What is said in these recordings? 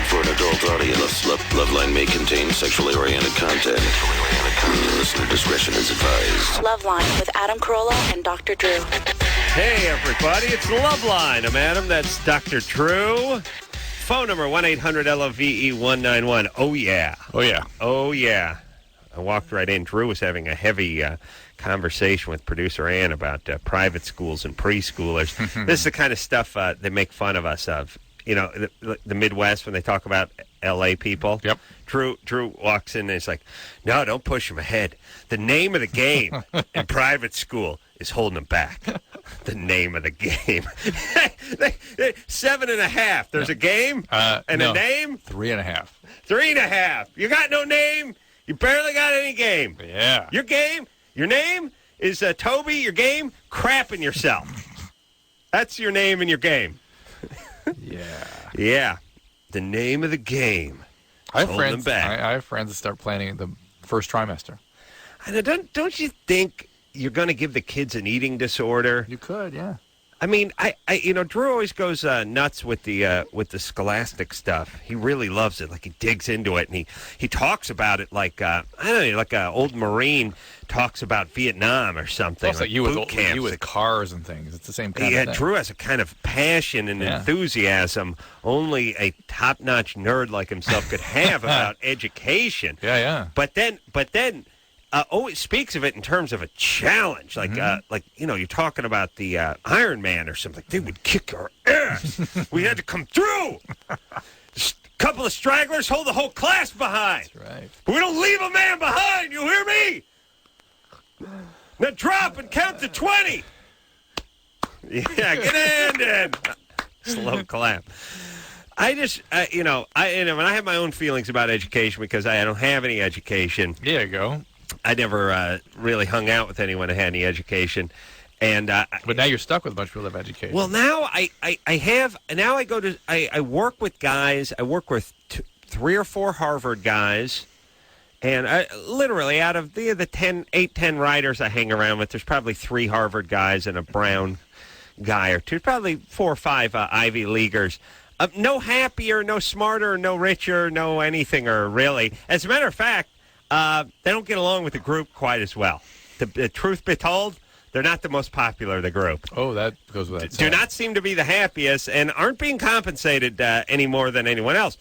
for an adult audience. Loveline may contain sexually oriented content. Listener discretion is advised. Loveline with Adam Carolla and Dr. Drew. Hey, everybody. It's Loveline. I'm Adam. That's Dr. Drew. Phone number 1-800-LOVE-191. Oh, yeah. Oh, yeah. Oh, yeah. I walked right in. Drew was having a heavy conversation with producer Ann about private schools and preschoolers. This is the kind of stuff they make fun of us of. You know, the Midwest, when they talk about L.A. people. Yep. Drew walks in and he's like, no, don't push him ahead. The name of the game in private school is holding them back. The name of the game. 7.5. There's a game and no. a name? 3.5. 3.5. You got no name? You barely got any game. Yeah. Your game, your name is Toby. Your game, crapping yourself. That's your name and your game. Yeah. Yeah. The name of the game. I have Holding friends. them back. I have friends that start planning the first trimester. And don't you think you're going to give the kids an eating disorder? You could, yeah. I mean, I Drew always goes nuts with the scholastic stuff. He really loves it. Like, he digs into it, and he talks about it like I don't know, like an old Marine talks about Vietnam or something. It's like you camps. with cars and things. It's the same kind of thing. Drew has a kind of passion and enthusiasm only a top-notch nerd like himself could have about education. Yeah. But then. Always speaks of it in terms of a challenge, like you're talking about the Iron Man or something. They would kick our ass. We had to come through. A couple of stragglers hold the whole class behind. That's right. But we don't leave a man behind. You hear me? Now drop and count to 20. Yeah, get in. Slow clap. I just, when I have my own feelings about education because I don't have any education. There you go. I never really hung out with anyone who had any education, and but now you're stuck with a bunch of people that have education. Well, now I work with guys. I work with 3 or 4 Harvard guys, and literally out of the 10 writers I hang around with, there's probably 3 Harvard guys and a Brown guy or 2, probably 4 or 5 Ivy Leaguers. No happier, no smarter, no richer, no anything, or really. As a matter of fact. They don't get along with the group quite as well. The truth be told, they're not the most popular of the group. Oh, that goes without Do saying. not seem to be the happiest and aren't being compensated any more than anyone else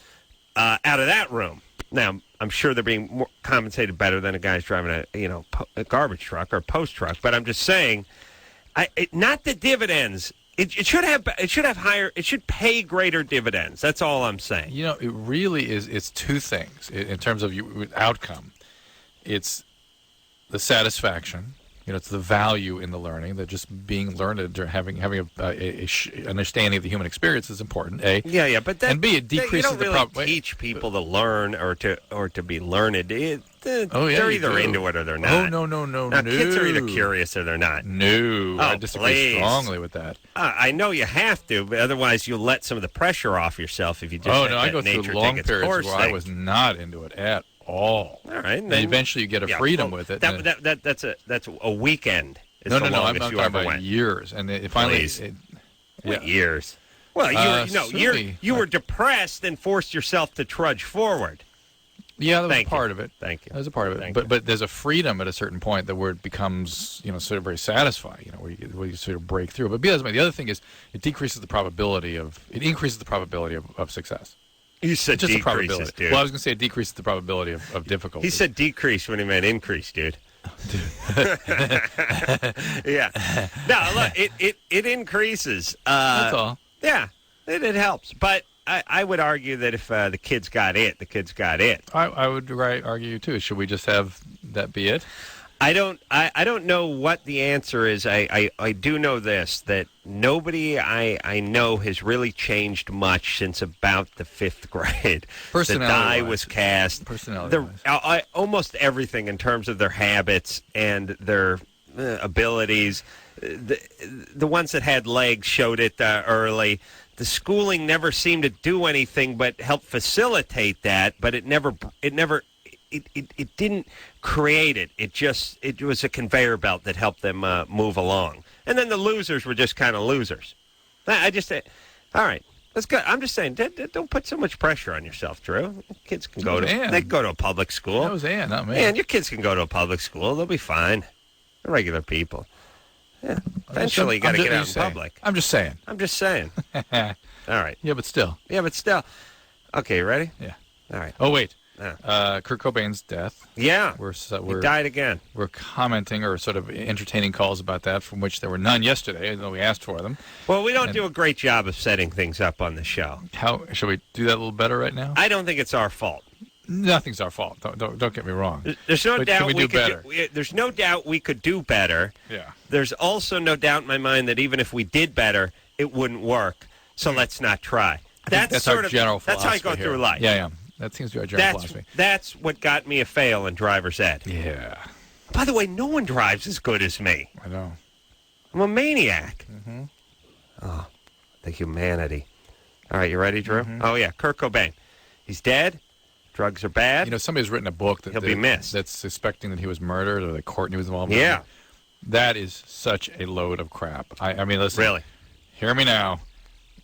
out of that room. Now, I'm sure they're being more compensated better than a guy's driving a garbage truck or a post truck. But I'm just saying, not the dividends. It should have higher. It should pay greater dividends. That's all I'm saying. You know, it really is. It's 2 things in terms of outcome. It's the satisfaction. It's the value in the learning. That just being learned or having an understanding of the human experience is important. A. Yeah. But then, and B, it decreases you don't the really teach people to learn or to be learned. They're either into it or they're not. Oh, no. Now, kids are either curious or they're not. No, I disagree strongly with that. I know you have to, but otherwise you'll let some of the pressure off yourself if you just I go through long periods where I was not into it at all. All right. And eventually you get a freedom with it. That's a weekend. No. I'm not talking about years. And it finally... What years? Well, you were depressed and forced yourself to trudge forward. Yeah, that was a part of it. Thank you. That was a part of it. But there's a freedom at a certain point where it becomes, sort of very satisfying, where you sort of break through. But the other thing is it increases the probability of success. You said just decreases, dude. Well, I was going to say it decreases the probability of difficulty. He said decrease when he meant increase, dude. Yeah. No, look, it increases. That's all. Yeah, it helps. But I would argue that if the kids got it, the kids got it. I would argue too. Should we just have that be it? I don't know what the answer is. I do know this, that nobody I know has really changed much since about the 5th grade. The die was cast. Personality-wise. Almost everything in terms of their habits and their abilities. The ones that had legs showed it early. The schooling never seemed to do anything but help facilitate that, but it didn't create it. It was a conveyor belt that helped them move along. And then the losers were just kind of losers. All right, That's good. I'm just saying, don't put so much pressure on yourself, Drew. Kids can go to they can go to a public school. That was Ann, not me. Man, your kids can go to a public school. They'll be fine. They're regular people. Yeah. Eventually, you got to get out in public. I'm just saying. I'm just saying. All right. Yeah, but still. Okay, you ready? Yeah. All right. Oh, wait. Kurt Cobain's death. Yeah. He died again. We're commenting or sort of entertaining calls about that, from which there were none yesterday, though we asked for them. Well, we don't do a great job of setting things up on the show. How should we do that a little better right now? I don't think it's our fault. Nothing's our fault. Don't get me wrong. There's no doubt we could do better. There's no doubt we could do better. Yeah. There's also no doubt in my mind that even if we did better, it wouldn't work. So let's not try. That's sort our of general philosophy. That's how I go through life. Yeah. That seems to be our general philosophy. That's what got me a fail in driver's ed. Yeah. By the way, no one drives as good as me. I know. I'm a maniac. Mm-hmm. Oh, the humanity. All right, you ready, Drew? Mm-hmm. Oh, yeah, Kurt Cobain. He's dead. Drugs are bad. You know, somebody's written a book that he'll be missed. That's suspecting that he was murdered or that Courtney was involved in it. Yeah. That is such a load of crap. I mean, listen. Really? Hear me now.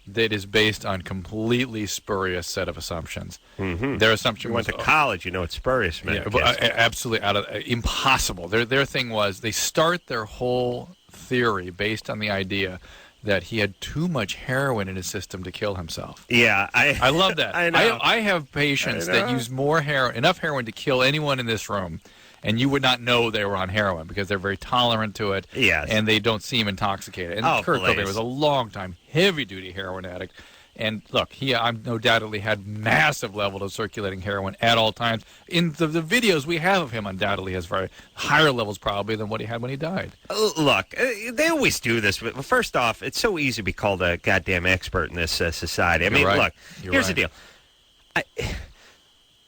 That is based on completely spurious set of assumptions. Mm-hmm. Their assumption you was went to college, you know what spurious meant. Yeah, absolutely impossible. Their thing was they start their whole theory based on the idea that he had too much heroin in his system to kill himself. Yeah, I love that. I know. I have patients that use enough heroin to kill anyone in this room. And you would not know they were on heroin because they're very tolerant to it. Yes. And they don't seem intoxicated. And Kurt Cobain was a long-time, heavy-duty heroin addict. And look, he undoubtedly had massive levels of circulating heroin at all times. In the videos we have of him, undoubtedly has very higher levels probably than what he had when he died. Look, they always do this. But first off, it's so easy to be called a goddamn expert in this society. I mean, look, here's the deal.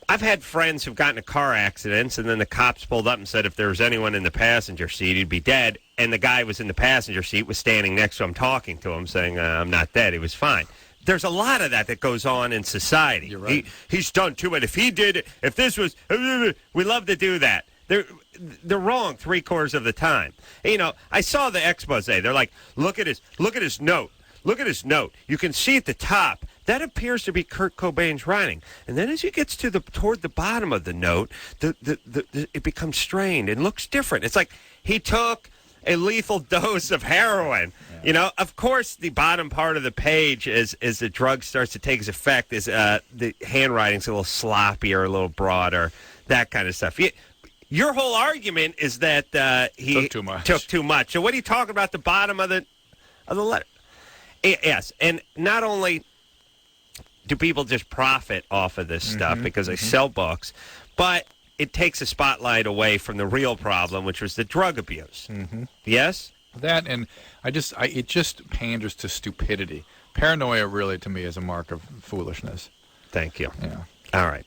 I've had friends who've gotten in car accidents, and then the cops pulled up and said if there was anyone in the passenger seat, he'd be dead. And the guy who was in the passenger seat was standing next to him talking to him, saying, I'm not dead. He was fine. There's a lot of that goes on in society. You're right. He's done too much. If he did it, if this was, we love to do that. They're wrong 3/4 of the time. You know, I saw the expose. They're like, look at his note. Look at his note. You can see at the top. That appears to be Kurt Cobain's writing. And then as he gets toward the bottom of the note, it becomes strained and looks different. It's like he took a lethal dose of heroin. Yeah. You know, of course, the bottom part of the page, as the drug starts to take its effect, is the handwriting's a little sloppier, a little broader, that kind of stuff. Your whole argument is that he took too much. So what are you talking about, the bottom of the letter? Yes, and not only do people just profit off of this stuff because they sell books, but it takes a spotlight away from the real problem, which was the drug abuse. Mm-hmm. Yes? That, and it just panders to stupidity. Paranoia, really, to me, is a mark of foolishness. Thank you. Yeah. All right.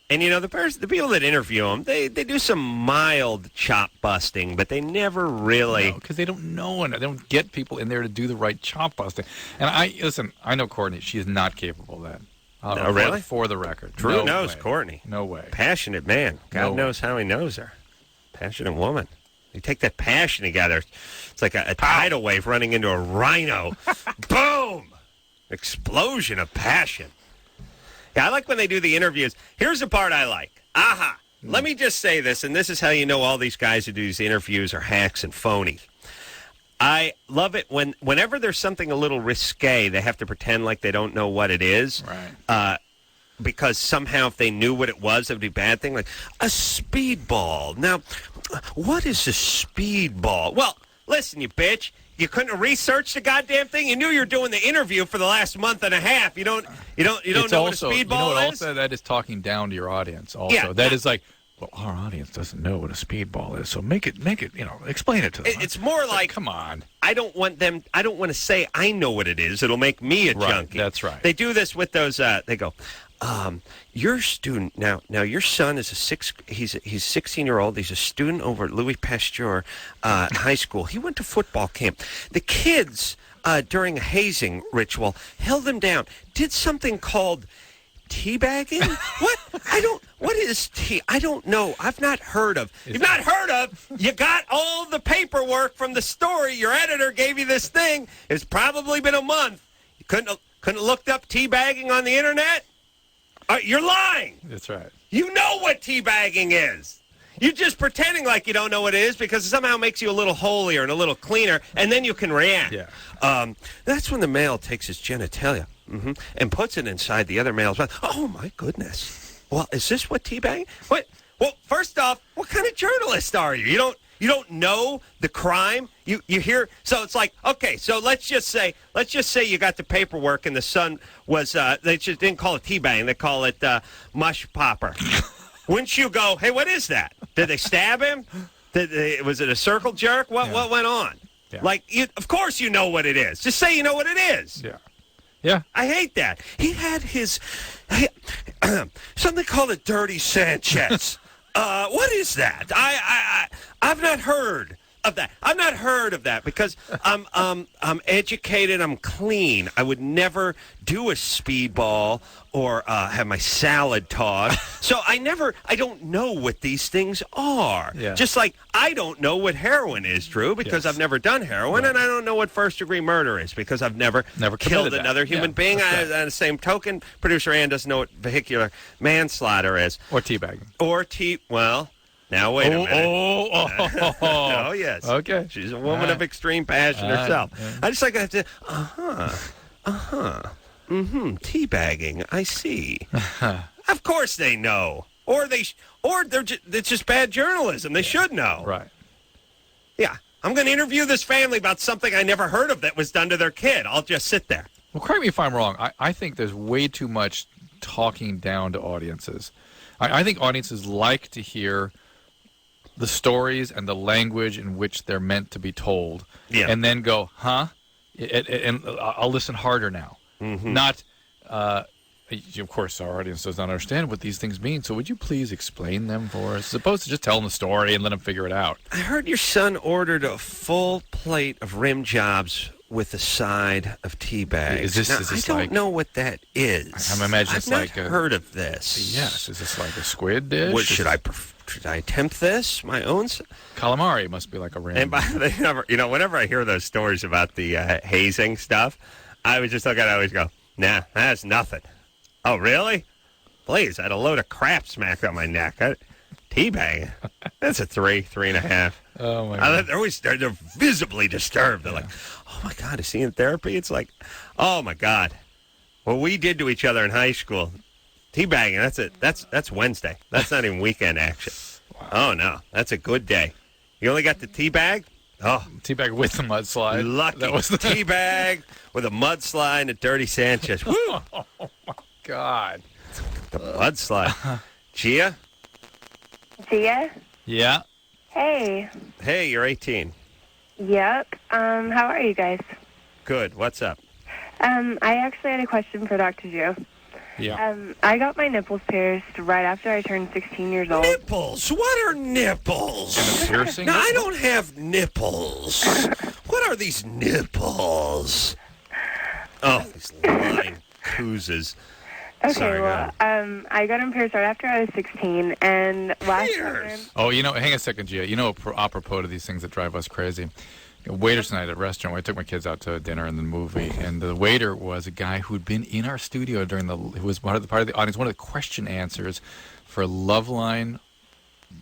And, you know, the people that interview him, they do some mild chop busting, but they never really... Because they don't know, and they don't get people in there to do the right chop busting. And I know Courtney. She is not capable of that. Oh, really? For the record. Drew knows Courtney. No way. Passionate man. God knows how he knows her. Passionate woman. You take that passion together. It's like a tidal wave running into a rhino. Boom! Explosion of passion. Yeah, I like when they do the interviews. Here's the part I like. Aha. Let me just say this, and this is how you know all these guys who do these interviews are hacks and phony. I love it whenever there's something a little risque, they have to pretend like they don't know what it is. Right. Because somehow if they knew what it was, it would be a bad thing. Like, a speedball. Now, what is a speedball? Well, listen, you bitch. You couldn't have researched the goddamn thing. You knew you were doing the interview for the last month and a half. You don't know what a speedball is. You know what also that is talking down to your audience. Also, yeah, that is like, well, our audience doesn't know what a speedball is, so make it. Explain it to them. It's more like, come on. I don't want to say I know what it is. It'll make me a junkie. That's right. They do this with those. They go, your student now your son is he's 16-year-old. He's a student over at Louis Pasteur High School. He went to football camp. The kids during a hazing ritual held him down, did something called teabagging. What is I don't know. I've not heard of. You've not heard of? You got all the paperwork from the story. Your editor gave you this thing. It's probably been a month. You couldn't Couldn't have looked up teabagging on the internet? You're lying. That's right. You know what teabagging is. You're just pretending like you don't know what it is because it somehow makes you a little holier and a little cleaner, and then you can react. Yeah. That's when the male takes his genitalia and puts it inside the other male's mouth. Oh, my goodness. Well, is this what teabagging? What? Well, first off, what kind of journalist are you? You don't know the crime. You hear, so it's like, okay, so let's just say you got the paperwork and the son was they just didn't call it teabang, they call it mush popper. Wouldn't you go, hey, what is that? Did they stab him? Was it a circle jerk? What went on? Yeah. Like, of course you know what it is. Just say you know what it is. Yeah. Yeah. I hate that. He had his something called a dirty Sanchez. What is that? I've not heard of that. I've not heard of that because I'm educated. I'm clean. I would never do a speedball or have my salad tossed. So I don't know what these things are. Yeah. Just like I don't know what heroin is, Drew, because Yes. I've never done heroin, and I don't know what first-degree murder is because I've never killed committed that. another human Yeah, being. that's right. On the same token, producer Ann doesn't know what vehicular manslaughter is. Or teabagging. Well, now wait a minute. Oh, Oh, yes. Okay. She's a woman All right. of extreme passion herself. Yeah. I just like to have to, teabagging, I see. Of course they know. Or it's just bad journalism. They should know. Right. Yeah. I'm going to interview this family about something I never heard of that was done to their kid. I'll just sit there. Well, correct me if I'm wrong. I think there's way too much talking down to audiences. I think audiences like to hear the stories and the language in which they're meant to be told, and then go, huh? And I'll listen harder now. Not, of course, our audience does not understand what these things mean, so would you please explain them for us, as opposed to just telling the story and let them figure it out. I heard your son ordered a full plate of rim jobs with a side of tea bags. Is this I don't like, know what that is. I'm imagining it's I've like not a, heard of this. Yes, is this like a squid dish? Should I attempt this? My own. Calamari must be like a rim. And whenever I hear those stories about the hazing stuff, I would just look at it. I always go, nah, that's nothing. Oh, really? Please, I had a load of crap smacked on my neck. Teabag. That's a 3.5. Oh my God. They're visibly disturbed. They're like, oh my God, is he in therapy? It's like, oh my God, what we did to each other in high school. Teabagging. That's it. That's Wednesday. That's not even weekend action. Wow. Oh no, that's a good day. You only got the teabag? Oh, teabag with the mudslide. Lucky. That was the teabag with a mudslide and a dirty Sanchez. Woo! Oh my God. The mudslide. Gia? Gia? Yeah. Hey. Hey, you're 18. Yep. How are you guys? Good. What's up? I actually had a question for Dr. Drew. Yeah. I got my nipples pierced right after I turned 16 years old. Nipples? What are nipples? And a piercing? Now, I don't have nipples. What are these nipples? Oh, these lying coozes. Okay, Sorry, well, I got them pierced right after I was 16, and last summer... Oh, hang a second, Gia. Apropos to these things that drive us crazy. Waiters night at a restaurant. I took my kids out to dinner and the movie, and the waiter was a guy who'd been in our studio who was part of the audience, one of the question answers for Loveline,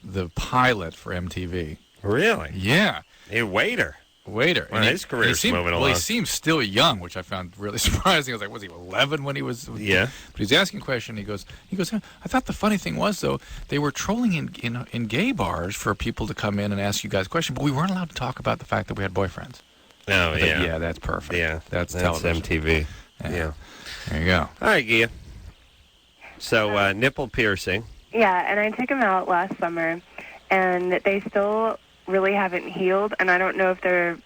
the pilot for MTV. Really? Yeah. A waiter. Well, his career's moving along. Well, he seemed still young, which I found really surprising. I was like, was he 11 when he was? Yeah. But he's asking a question. He goes, I thought the funny thing was, though, they were trolling in gay bars for people to come in and ask you guys questions, but we weren't allowed to talk about the fact that we had boyfriends. Oh, yeah. Yeah, that's perfect. Yeah. That's television. MTV. Yeah. There you go. All right, Gia. So, nipple piercing. Yeah, and I took them out last summer, and they still really haven't healed, and I don't know if they're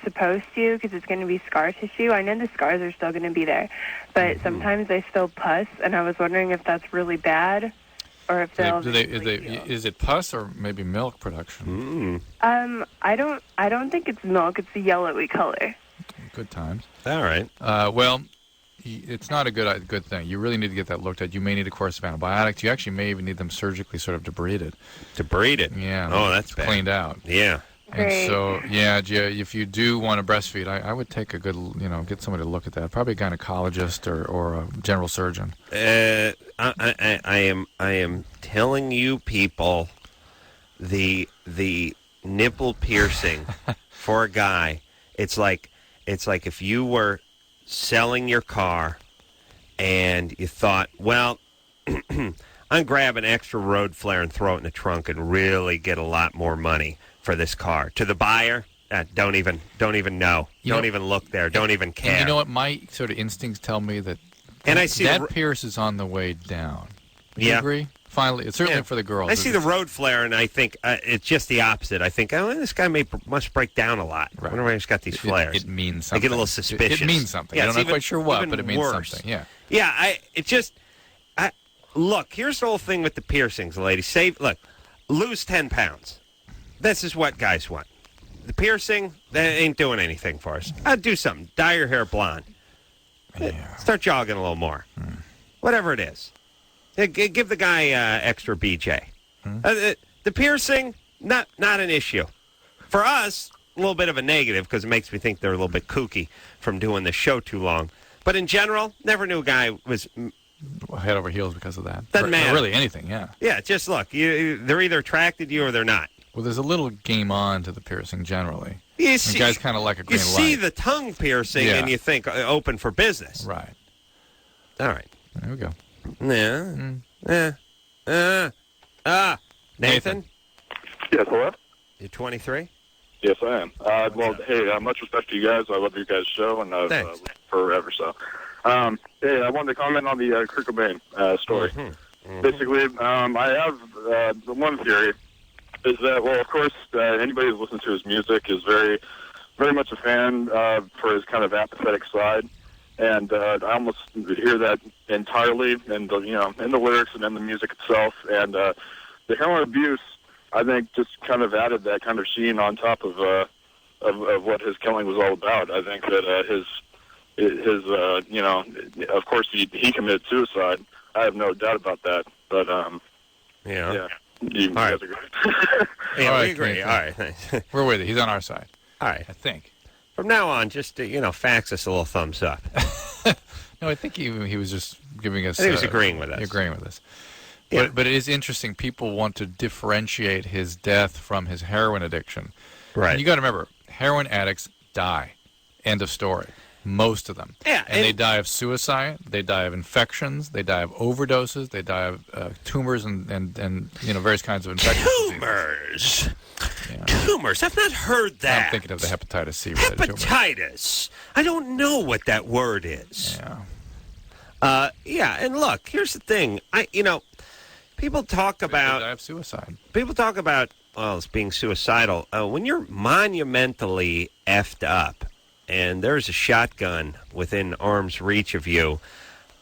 supposed to because it's going to be scar tissue. I know the scars are still going to be there, but sometimes they still pus, and I was wondering if that's really bad or if they'll heal. Is it pus or maybe milk production? I don't think it's milk. It's the yellowy color. Good times. All right. Well, it's not a good thing. You really need to get that looked at. You may need a course of antibiotics. You actually may even need them surgically sort of debrided. Debrided? Yeah. Oh, that's bad. Cleaned out. Yeah. Great. And so, if you do want to breastfeed, I would take a good, get somebody to look at that. Probably a gynecologist or a general surgeon. I am telling you, people, the nipple piercing for a guy, it's like if you were selling your car and you thought, well, I'm grabbing extra road flare and throw it in the trunk and really get a lot more money for this car. To the buyer, don't even know. Don't even look there. Don't even care. And you know what? My sort of instincts tell me that and I see that Pierce is on the way down. Do you agree? Finally, it's certainly for the girls. I see the road flare, and I think it's just the opposite. I think, this guy must break down a lot. Right. I wonder why he's got these flares. It means something. I get a little suspicious. It means something. Yeah, I'm not quite sure what, but it means something. Yeah. Yeah, look, here's the whole thing with the piercings, ladies. Lose 10 pounds. This is what guys want. The piercing, that ain't doing anything for us. Do something. Dye your hair blonde. Yeah. Start jogging a little more. Whatever it is. Give the guy extra BJ. The piercing, not an issue. For us, a little bit of a negative because it makes me think they're a little bit kooky from doing the show too long. But in general, never knew a guy was head over heels because of that. Doesn't matter. Really anything, yeah. Yeah, just look. They're either attracted to you or they're not. Well, there's a little game on to the piercing generally. You see, guys kind of like a green light. You see the tongue piercing and you think open for business. Right. All right. There we go. Nathan? Yes, hello? You're 23? Yes, I am. Much respect to you guys. I love your guys' show, and I've lived forever, so. Hey, I wanted to comment on the Kurt Cobain story. Basically, I have one theory, is that, well, of course, anybody who's listened to his music is very, very much a fan for his kind of apathetic side. And I almost hear that entirely in the lyrics and in the music itself. And the heroin abuse, I think, just kind of added that kind of sheen on top of what his killing was all about. I think that of course he committed suicide. I have no doubt about that. But you guys agree? Yeah, we agree. All right, we're with you. He's on our side. All right, I think. From now on, just fax us a little thumbs up. No, I think he was just giving us. He was agreeing with us. Agreeing with us. Yeah. But it is interesting. People want to differentiate his death from his heroin addiction. Right. And you got to remember, heroin addicts die. End of story. Most of them. Yeah. And they die of suicide. They die of infections. They die of overdoses. They die of tumors and various kinds of infections. Tumors. Yeah. Tumors. I've not heard that. I'm thinking of the hepatitis C. Hepatitis. I don't know what that word is. Yeah. And look, here's the thing. People talk about. They die of suicide. People talk about it's being suicidal. When you're monumentally effed up, and there's a shotgun within arm's reach of you.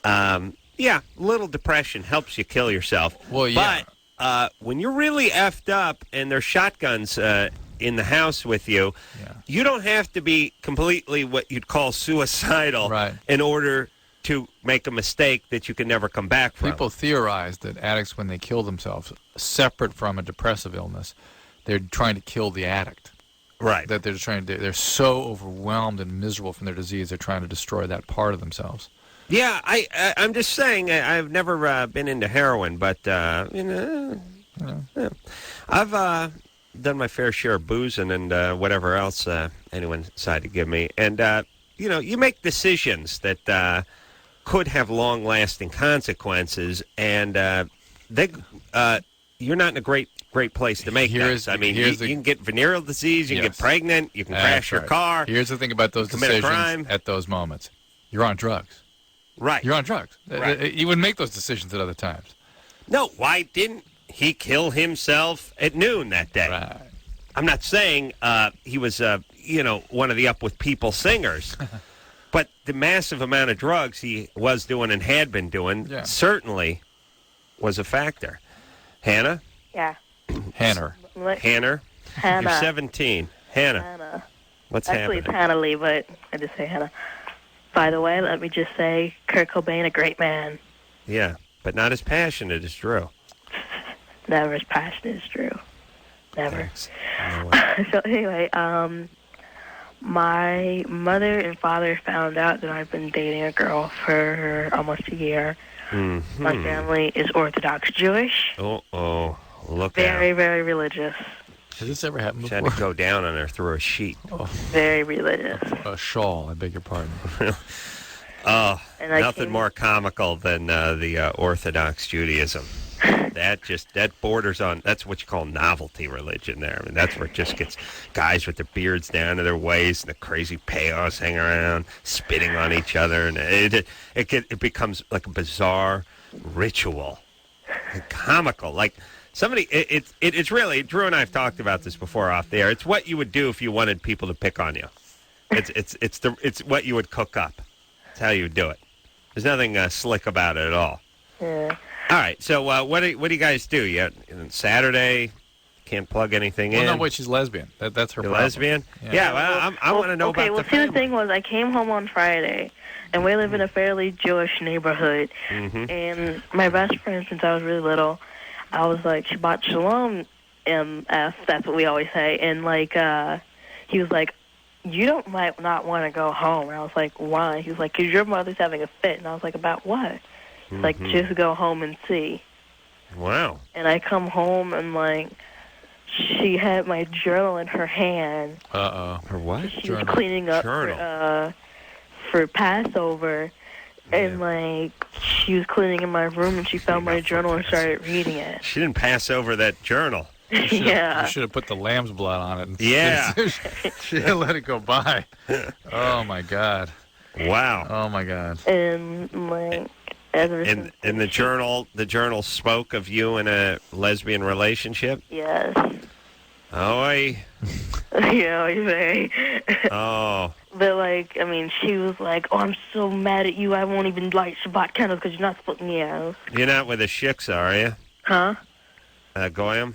Little depression helps you kill yourself. Well, yeah. But when you're really effed up and there's shotguns in the house with you, you don't have to be completely what you'd call suicidal in order to make a mistake that you can never come back from. People theorize that addicts, when they kill themselves, separate from a depressive illness, they're trying to kill the addict. Right. That they're so overwhelmed and miserable from their disease, they're trying to destroy that part of themselves. Yeah, I'm just saying, I've never been into heroin, but, I've done my fair share of boozing and whatever else anyone decided to give me. And, you make decisions that could have long-lasting consequences, and you're not in a great place to make those. I mean, you can get venereal disease, you can get pregnant, you can crash your car. Here's the thing about those decisions at those moments. You're on drugs. Right. You're on drugs. Right. You wouldn't make those decisions at other times. No, why didn't he kill himself at noon that day? Right. I'm not saying he was, one of the Up With People singers, but the massive amount of drugs he was doing and had been doing certainly was a factor. Hannah? Yeah. Hannah. Hannah. You're 17. Hannah. Hannah. What's Actually, happening? it's Hannah Lee, but I just say Hannah. By the way, let me just say, Kurt Cobain, a great man. Yeah, but not as passionate as Drew. Never as passionate as Drew. Never. Thanks. No way. So anyway, my mother and father found out that I've been dating a girl for almost a year. Mm-hmm. My family is Orthodox Jewish. Oh, look Very, out. very religious. Has this ever happened She before? had to go down on her through a sheet. Very religious. A shawl, I beg your pardon. Oh, And nothing more comical than the Orthodox Judaism. That borders on, that's what you call novelty religion there. I mean, that's where it just gets guys with their beards down to their waist and the crazy payos hanging around, spitting on each other, and it becomes like a bizarre ritual, and comical. Like somebody, it's really, Drew and I have talked about this before off the air. It's what you would do if you wanted people to pick on you. It's what you would cook up. It's how you would do it. There's nothing slick about it at all. Yeah. All right, so what do you guys do? Saturday, can't plug anything in. Well, no, wait, she's lesbian. That's her You're problem. lesbian? Yeah. Yeah, well, I want to know okay, about well, the see, the family. thing was, I came home on Friday, and we live in a fairly Jewish neighborhood. Mm-hmm. And my best friend, since I was really little, I was like, Shabbat Shalom, MF, that's what we always say. And, like, he was like, you might not want to go home. And I was like, why? He was like, because your mother's having a fit. And I was like, about what? He's like, just go home and see. Wow. And I come home, and, like, she had my journal in her hand. Uh-oh. Her what? She was cleaning up for Passover, and like she was cleaning in my room, and she found my journal and started reading it. She didn't pass over that journal. Yeah. You should have put the lamb's blood on it. Yeah. She let it go by. Oh, my God. Wow. Oh, my God. And like, and the journal spoke of you in a lesbian relationship? Yes. Oh, Yeah, you say. oh. But like, I mean, she was like, "Oh, I'm so mad at you. I won't even light Shabbat candles because you're not splitting me out." You're not with a shiksa, are you? Huh? Goyim?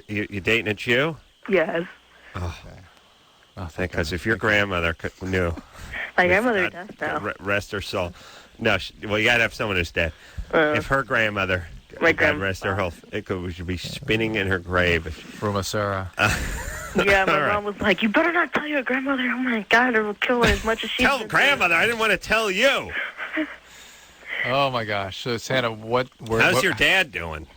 You dating a Jew? Yes. Oh. Because if your grandmother knew. My grandmother does now. Rest her soul. No, well, you got to have someone who's dead. If her grandmother, God rest her health, it should be spinning in her grave. Ruma Sarah. Yeah, my mom was like, "You better not tell your grandmother. Oh my God, it will kill her as much as she." Tell grandmother. I didn't want to tell you. Oh my gosh. So Santa, how's your dad doing?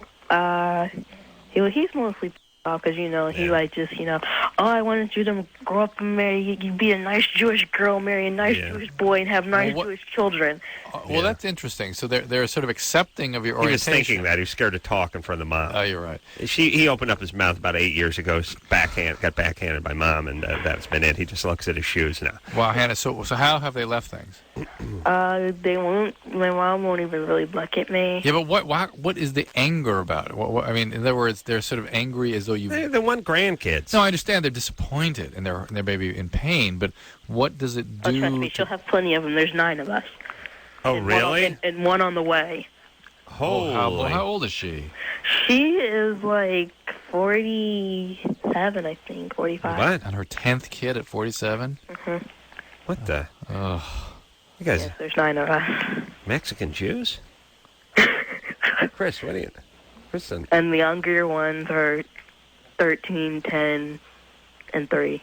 He's mostly off because he like just oh, I wanted you to grow up and marry you, be a nice Jewish girl, marry a nice Jewish boy, and have nice Jewish children. Well, that's interesting. So they're sort of accepting of your orientation. He was thinking that. He was scared to talk in front of the mom. Oh, you're right. He opened up his mouth about 8 years ago, got backhanded by mom, and that's been it. He just looks at his shoes now. Wow, Hannah, so how have they left things? They won't. My mom won't even really look at me. Yeah, but what is the anger about it? I mean, in other words, they're sort of angry as though you. They want grandkids. No, I understand they're disappointed and they're maybe in pain, but what does it do? Oh, trust me, she'll have plenty of them. There's 9 of us. Oh, really? And one on the way. Holy. How old is she? She is like 47, I think, 45. What? And her 10th kid at 47? Mm-hmm. What the? Oh. You guys, yes, there's 9 of us. Mexican Jews? Chris, what are you? Kristen. And the younger ones are 13, 10, and 3.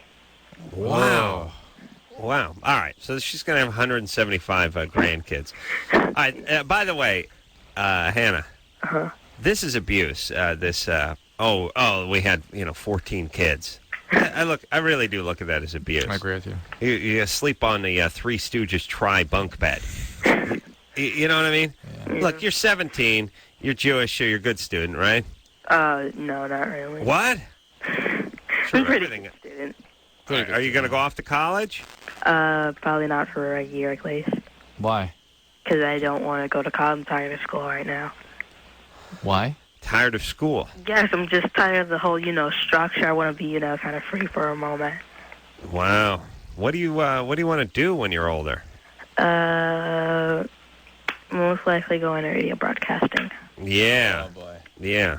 Wow. Wow. All right. So she's going to have 175 grandkids. All right. By the way, Hannah, this is abuse. We had 14 kids. I really do look at that as abuse. I agree with you. You sleep on the Three Stooges tri-bunk bed. You know what I mean? Yeah. Look, you're 17. You're Jewish, so you're a good student, right? No, not really. What? I'm a pretty good student. Are you going to go off to college? Probably not for a year at least. Why? Because I don't want to go to college. I'm tired of school right now. Why? Tired of school? Yes, I'm just tired of the whole, structure. I want to be, kind of free for a moment. Wow. What do you want to do when you're older? Most likely go into radio broadcasting. Yeah. Oh, boy. Yeah.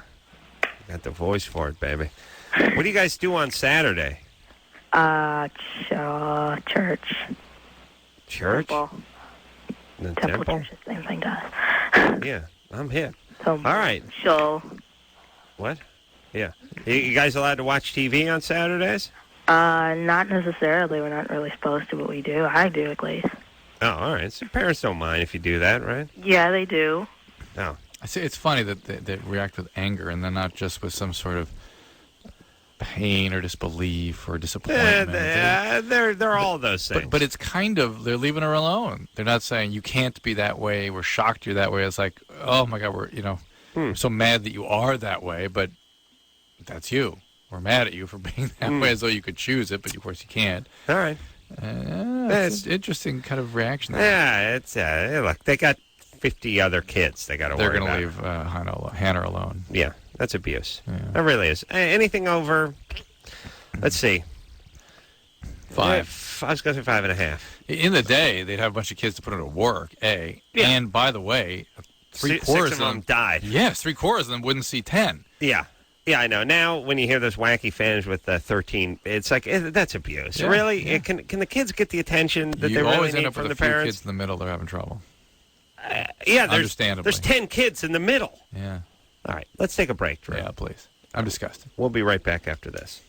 Got the voice for it, baby. What do you guys do on Saturday? Church. Church? Temple. The Temple temple? church, same thing, guys. Yeah, I'm hip. So, all right. So. What? Yeah. You guys allowed to watch TV on Saturdays? Not necessarily. We're not really supposed to, but we do. I do, at least. Oh, all right. So parents don't mind if you do that, right? Yeah, they do. Oh. I say it's funny that they react with anger and then not just with some sort of pain or disbelief or disappointment. They're all those things. But it's kind of, they're leaving her alone. They're not saying, you can't be that way. We're shocked you're that way. It's like, oh, my God, we're so mad that you are that way, but that's you. We're mad at you for being that way, as though you could choose it, but of course you can't. All right. It's an interesting kind of reaction there. Yeah, it's look, they got 50 other kids they got to worry about. They're going to leave Hannah alone. Yeah, that's abuse. Yeah. That really is. Anything over, let's see. 5. I was going to say 5.5. In the day, they'd have a bunch of kids to put into work, A. Yeah. And by the way, three-quarters of them died. Yes, 3/4 of them wouldn't see 10. Yeah. Yeah, I know. Now, when you hear those wacky fans with 13, it's like, that's abuse. Yeah, really? yeah. Can the kids get the attention that they You really always end need up from with the a few parents? kids in the middle that are having trouble. Yeah, Understandably. there's 10 kids in the middle. Yeah. All right, let's take a break, Drew. Yeah, please. I'm disgusted. We'll be right back after this.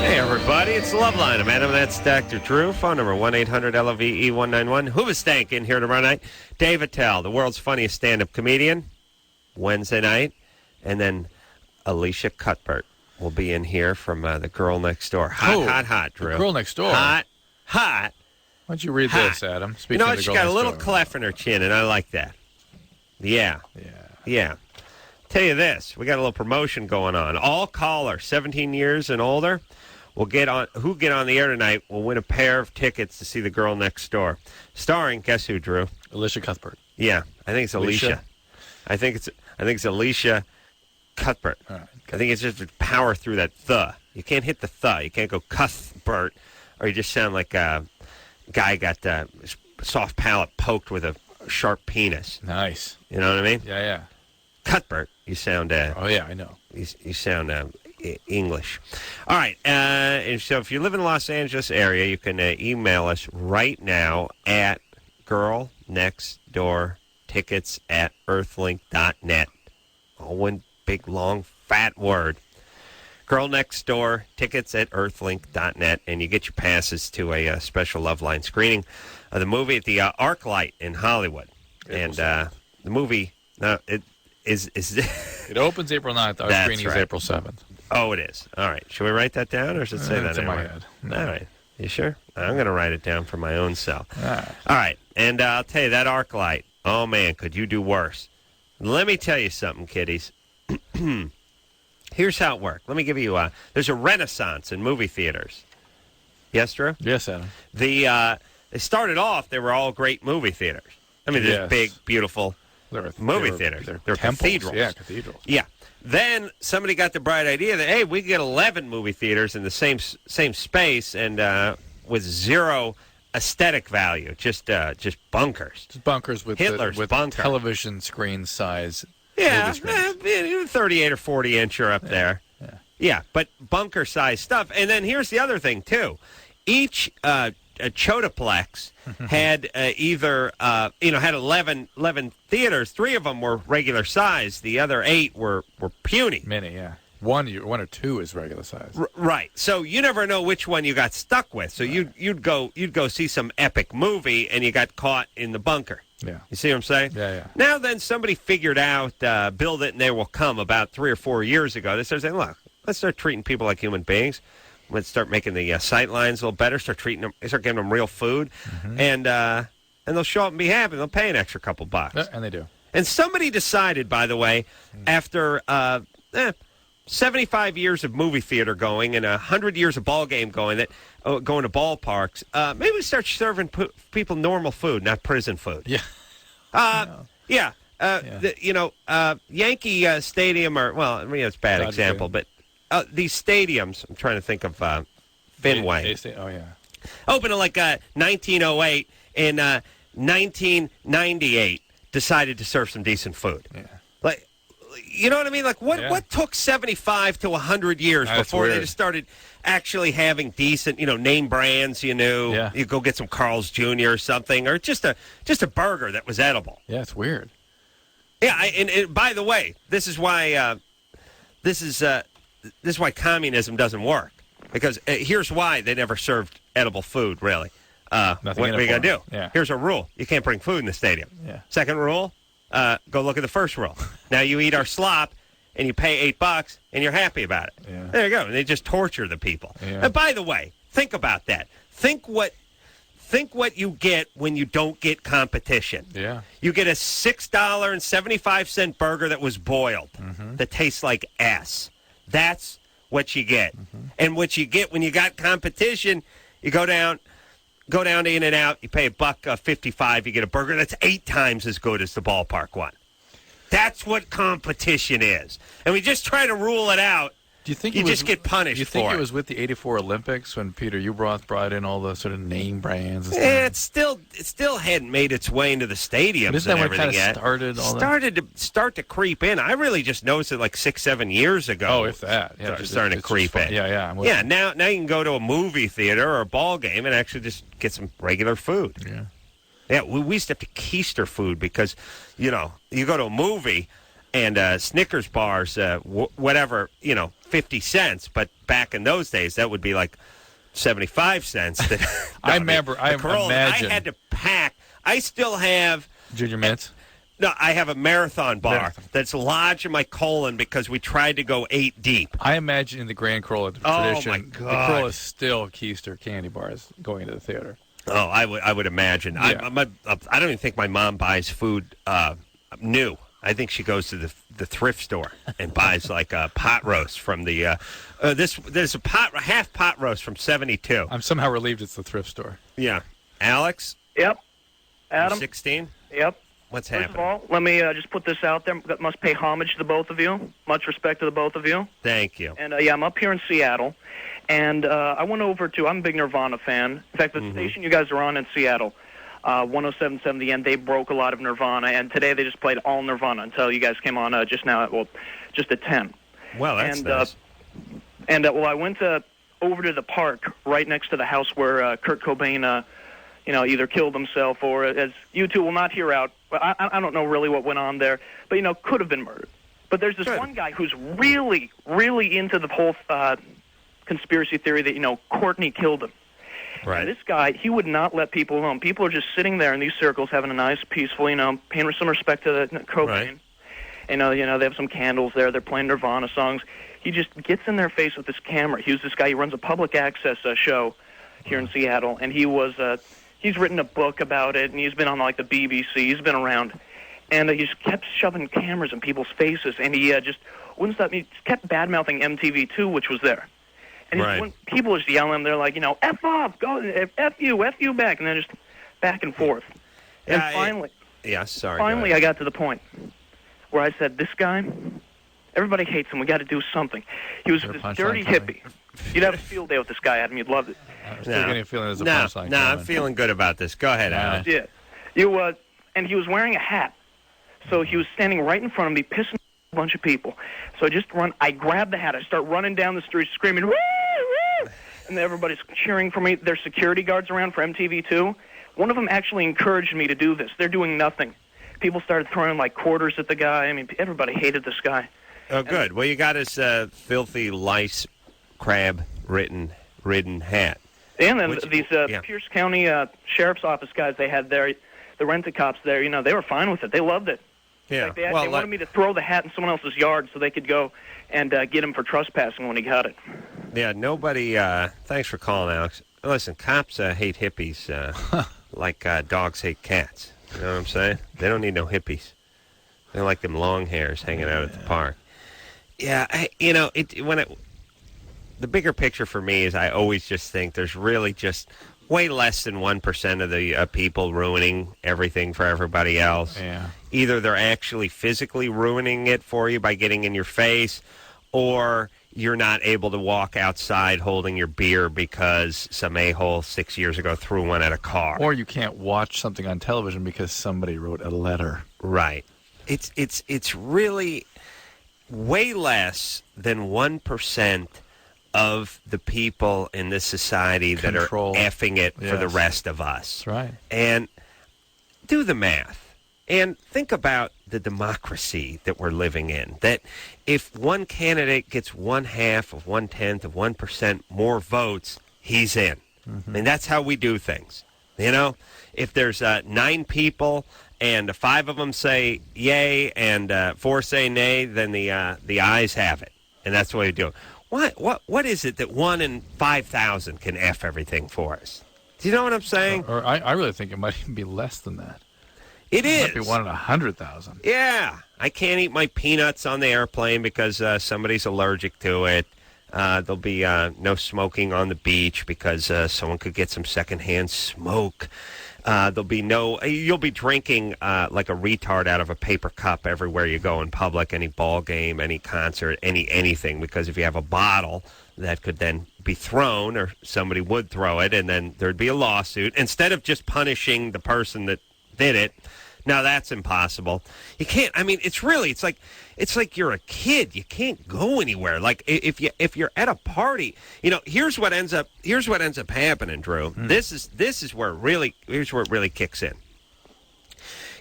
Hey, everybody, it's Loveline. I'm Adam, that's Dr. Drew. Phone number 1-800-LOVE-191. Hoobastank in here tomorrow night. Dave Attell, the world's funniest stand-up comedian, Wednesday night. And then Alicia Cuthbert will be in here from The Girl Next Door. Hot, Drew. The Girl Next Door? Hot. Why don't you read this, Adam? You know what? She's got a little clef in her chin, and I like that. Yeah. Tell you this, we got a little promotion going on. All callers 17 years and older will get on the air tonight will win a pair of tickets to see The Girl Next Door. Starring, guess who, Drew? Alicia Cuthbert. Yeah, I think it's Alicia. I think it's Alicia Cuthbert. All right. I think it's just power through that th. You can't hit the th. You can't go Cuthbert, or you just sound like a guy got soft palate poked with a sharp penis. Nice. You know what I mean? Yeah. Cuthbert, you sound. Oh yeah, I know. You sound English. All right. And so if you live in the Los Angeles area, you can email us right now at girlnextdoortickets@earthlink.net. All one big, long, fat word. Girl Next Door tickets at earthlink.net, and you get your passes to a special Loveline screening of the movie at the ArcLight in Hollywood. And the movie, it opens April 9th. Our screening is April 7th. Oh, it is. All right. Should we write that down, or should it say that It's in my anywhere? head. No. All right. You sure? I'm going to write it down for my own self. All right. And I'll tell you, that ArcLight, oh, man, could you do worse? Let me tell you something, kiddies. Here's how it worked. Let me give you there's a renaissance in movie theaters. Yes, Drew? Yes, Adam. They started off, they were all great movie theaters. I mean, there's big, beautiful movie theaters. They're cathedrals. Yeah, cathedrals. Yeah. Then somebody got the bright idea that, hey, we can get 11 movie theaters in the same space and with zero aesthetic value, just bunkers. Just bunkers with Hitler's bunker. Television screen size. Yeah, 38 or 40 inch or up there. Yeah, but bunker-sized stuff. And then here's the other thing, too. Each Chotaplex had either, had 11 theaters. 3 of them were regular size. The other 8 were puny. Mini, yeah. One or two is regular size. Right. So you never know which one you got stuck with. So you'd go see some epic movie, and you got caught in the bunker. Yeah. You see what I'm saying? Yeah. Now then, somebody figured out Build It and They Will Come about 3 or 4 years ago. They started saying, look, let's start treating people like human beings. Let's start making the sight lines a little better. Start giving them real food, and they'll show up and be happy. They'll pay an extra couple bucks. Yeah, and they do. And somebody decided, by the way, after 75 years of movie theater going and 100 years of ball game going, that going to ballparks, maybe we start serving people normal food, not prison food. Yeah. Yankee Stadium, it's a bad Dodger example, but these stadiums, I'm trying to think of Fenway. Oh, yeah. Opened in 1908. In 1998, decided to serve some decent food. Yeah. You know what I mean? What took 75 to 100 years before they just started actually having decent, name brands. Yeah. You go get some Carl's Jr. or something, or just a burger that was edible. Yeah, it's weird. Yeah, and by the way, this is why communism doesn't work. Because here's why they never served edible food, really. What are you going to do? Yeah. Here's a rule. You can't bring food in the stadium. Yeah. Second rule, go look at the first rule. Now you eat our slop, and you pay $8, and you're happy about it. Yeah. There you go. And they just torture the people. Yeah. And by the way, think about that. Think what you get when you don't get competition. Yeah. You get a $6.75 burger that was boiled, that tastes like ass. That's what you get. And what you get when you got competition, you go down to In-N-Out, you pay $1.55, you get a burger that's 8 times as good as the ballpark one. That's what competition is. And we just try to rule it out. Do you think you just get punished for it? Do you think it was with the '84 Olympics when Peter Ueberroth brought in all the sort of name brands? And stuff? It still hadn't made its way into the stadiums. Isn't that and when it kind everything of yet. Started to creep in. I really just noticed it like 6-7 years ago. Oh, if that, yeah, it's starting to creep in. Yeah. Yeah. Now you can go to a movie theater or a ball game and actually just get some regular food. Yeah. Yeah, we used to have to keister food because, you go to a movie and Snickers bars, whatever, 50 cents. But back in those days, that would be like 75 cents. I remember. I imagine. I had to pack. I still have Junior Mints. No, I have a marathon bar that's lodged in my colon because we tried to go 8 deep. I imagine in the Grand Carolla tradition, my God. the Carolla still keister candy bars going to the theater. Oh, I would imagine. Yeah. I don't even think my mom buys food new. I think she goes to the thrift store and buys like a pot roast from the. There's a half pot roast from '72. I'm somehow relieved it's the thrift store. Yeah, Alex. Yep. Adam. 16. Yep. What's First happening? of all, let me just put this out there. Must pay homage to the both of you. Much respect to the both of you. Thank you. And I'm up here in Seattle, and I went over to. I'm a big Nirvana fan. In fact, the station you guys are on in Seattle, 107.7 The End, they broke a lot of Nirvana, and today they just played all Nirvana until you guys came on just now. Just at 10. Well, that's nice. I went over to the park right next to the house where Kurt Cobain, either killed himself or, as you two will not hear out. I don't know really what went on there, but could have been murdered. But there's this one guy who's really, really into the whole conspiracy theory that Courtney killed him. Right. And this guy, he would not let people alone. People are just sitting there in these circles having a nice, peaceful, paying some respect to Cobain. Right. And, they have some candles there. They're playing Nirvana songs. He just gets in their face with this camera. He was this guy. He runs a public access show here in Seattle, and he's written a book about it, and he's been on like the BBC. He's been around, and he just kept shoving cameras in people's faces, and he just wouldn't stop. He kept bad-mouthing MTV2, which was there. And when people just yelling, they're like, F off, go, F you back, and then just back and forth. And finally, I got to the point where I said, this guy, everybody hates him. We got to do something. He was this dirty hippie. You'd have a field day with this guy, Adam. You'd love it. I'm still getting a feeling there's a punchline. No, I'm feeling good about this. Go ahead, Alan. Yeah. And he was wearing a hat. So he was standing right in front of me, pissing a bunch of people. So I grabbed the hat. I start running down the street screaming, woo, woo! And everybody's cheering for me. There's security guards around for MTV2. One of them actually encouraged me to do this. They're doing nothing. People started throwing like quarters at the guy. I mean, everybody hated this guy. Oh, good. Well, you got his filthy lice crab ridden hat. And then these Pierce County Sheriff's Office guys they had there, the rent-a-cops there, they were fine with it. They loved it. Yeah. They wanted me to throw the hat in someone else's yard so they could go and get him for trespassing when he got it. Yeah, nobody, thanks for calling, Alex. Listen, cops hate hippies like dogs hate cats. You know what I'm saying? They don't need no hippies. They like them long hairs hanging out at the park. Yeah, the bigger picture for me is I always just think there's really just way less than 1% of the people ruining everything for everybody else. Yeah. Either they're actually physically ruining it for you by getting in your face, or you're not able to walk outside holding your beer because some a-hole 6 years ago threw one at a car. Or you can't watch something on television because somebody wrote a letter. Right. It's really way less than 1% of the people in this society Control. that are effing it for the Yes. rest of us. That's right. And do the math. And think about the democracy that we're living in. That if one candidate gets 1/2 of 1/10 of 1% more votes, he's in. I mean, that's how we do things. You know, if there's 9 people and 5 of them say yay and 4 say nay, then the ayes have it, and that's the way we do it. What is it that 1 in 5,000 can F everything for us? Do you know what I'm saying? Or I really think it might even be less than that. It is. Might be 1 in 100,000. Yeah, I can't eat my peanuts on the airplane because somebody's allergic to it. There'll be no smoking on the beach because someone could get some secondhand smoke. There'll be you'll be drinking like a retard out of a paper cup everywhere you go in public, any ball game, any concert, anything, because if you have a bottle, that could then be thrown or somebody would throw it, and then there'd be a lawsuit. Instead of just punishing the person that did it, now that's impossible. You can't. I mean, it's like you're a kid. You can't go anywhere. Like if you're at a party, you know. Here's what ends up happening, Drew. This is where it really kicks in.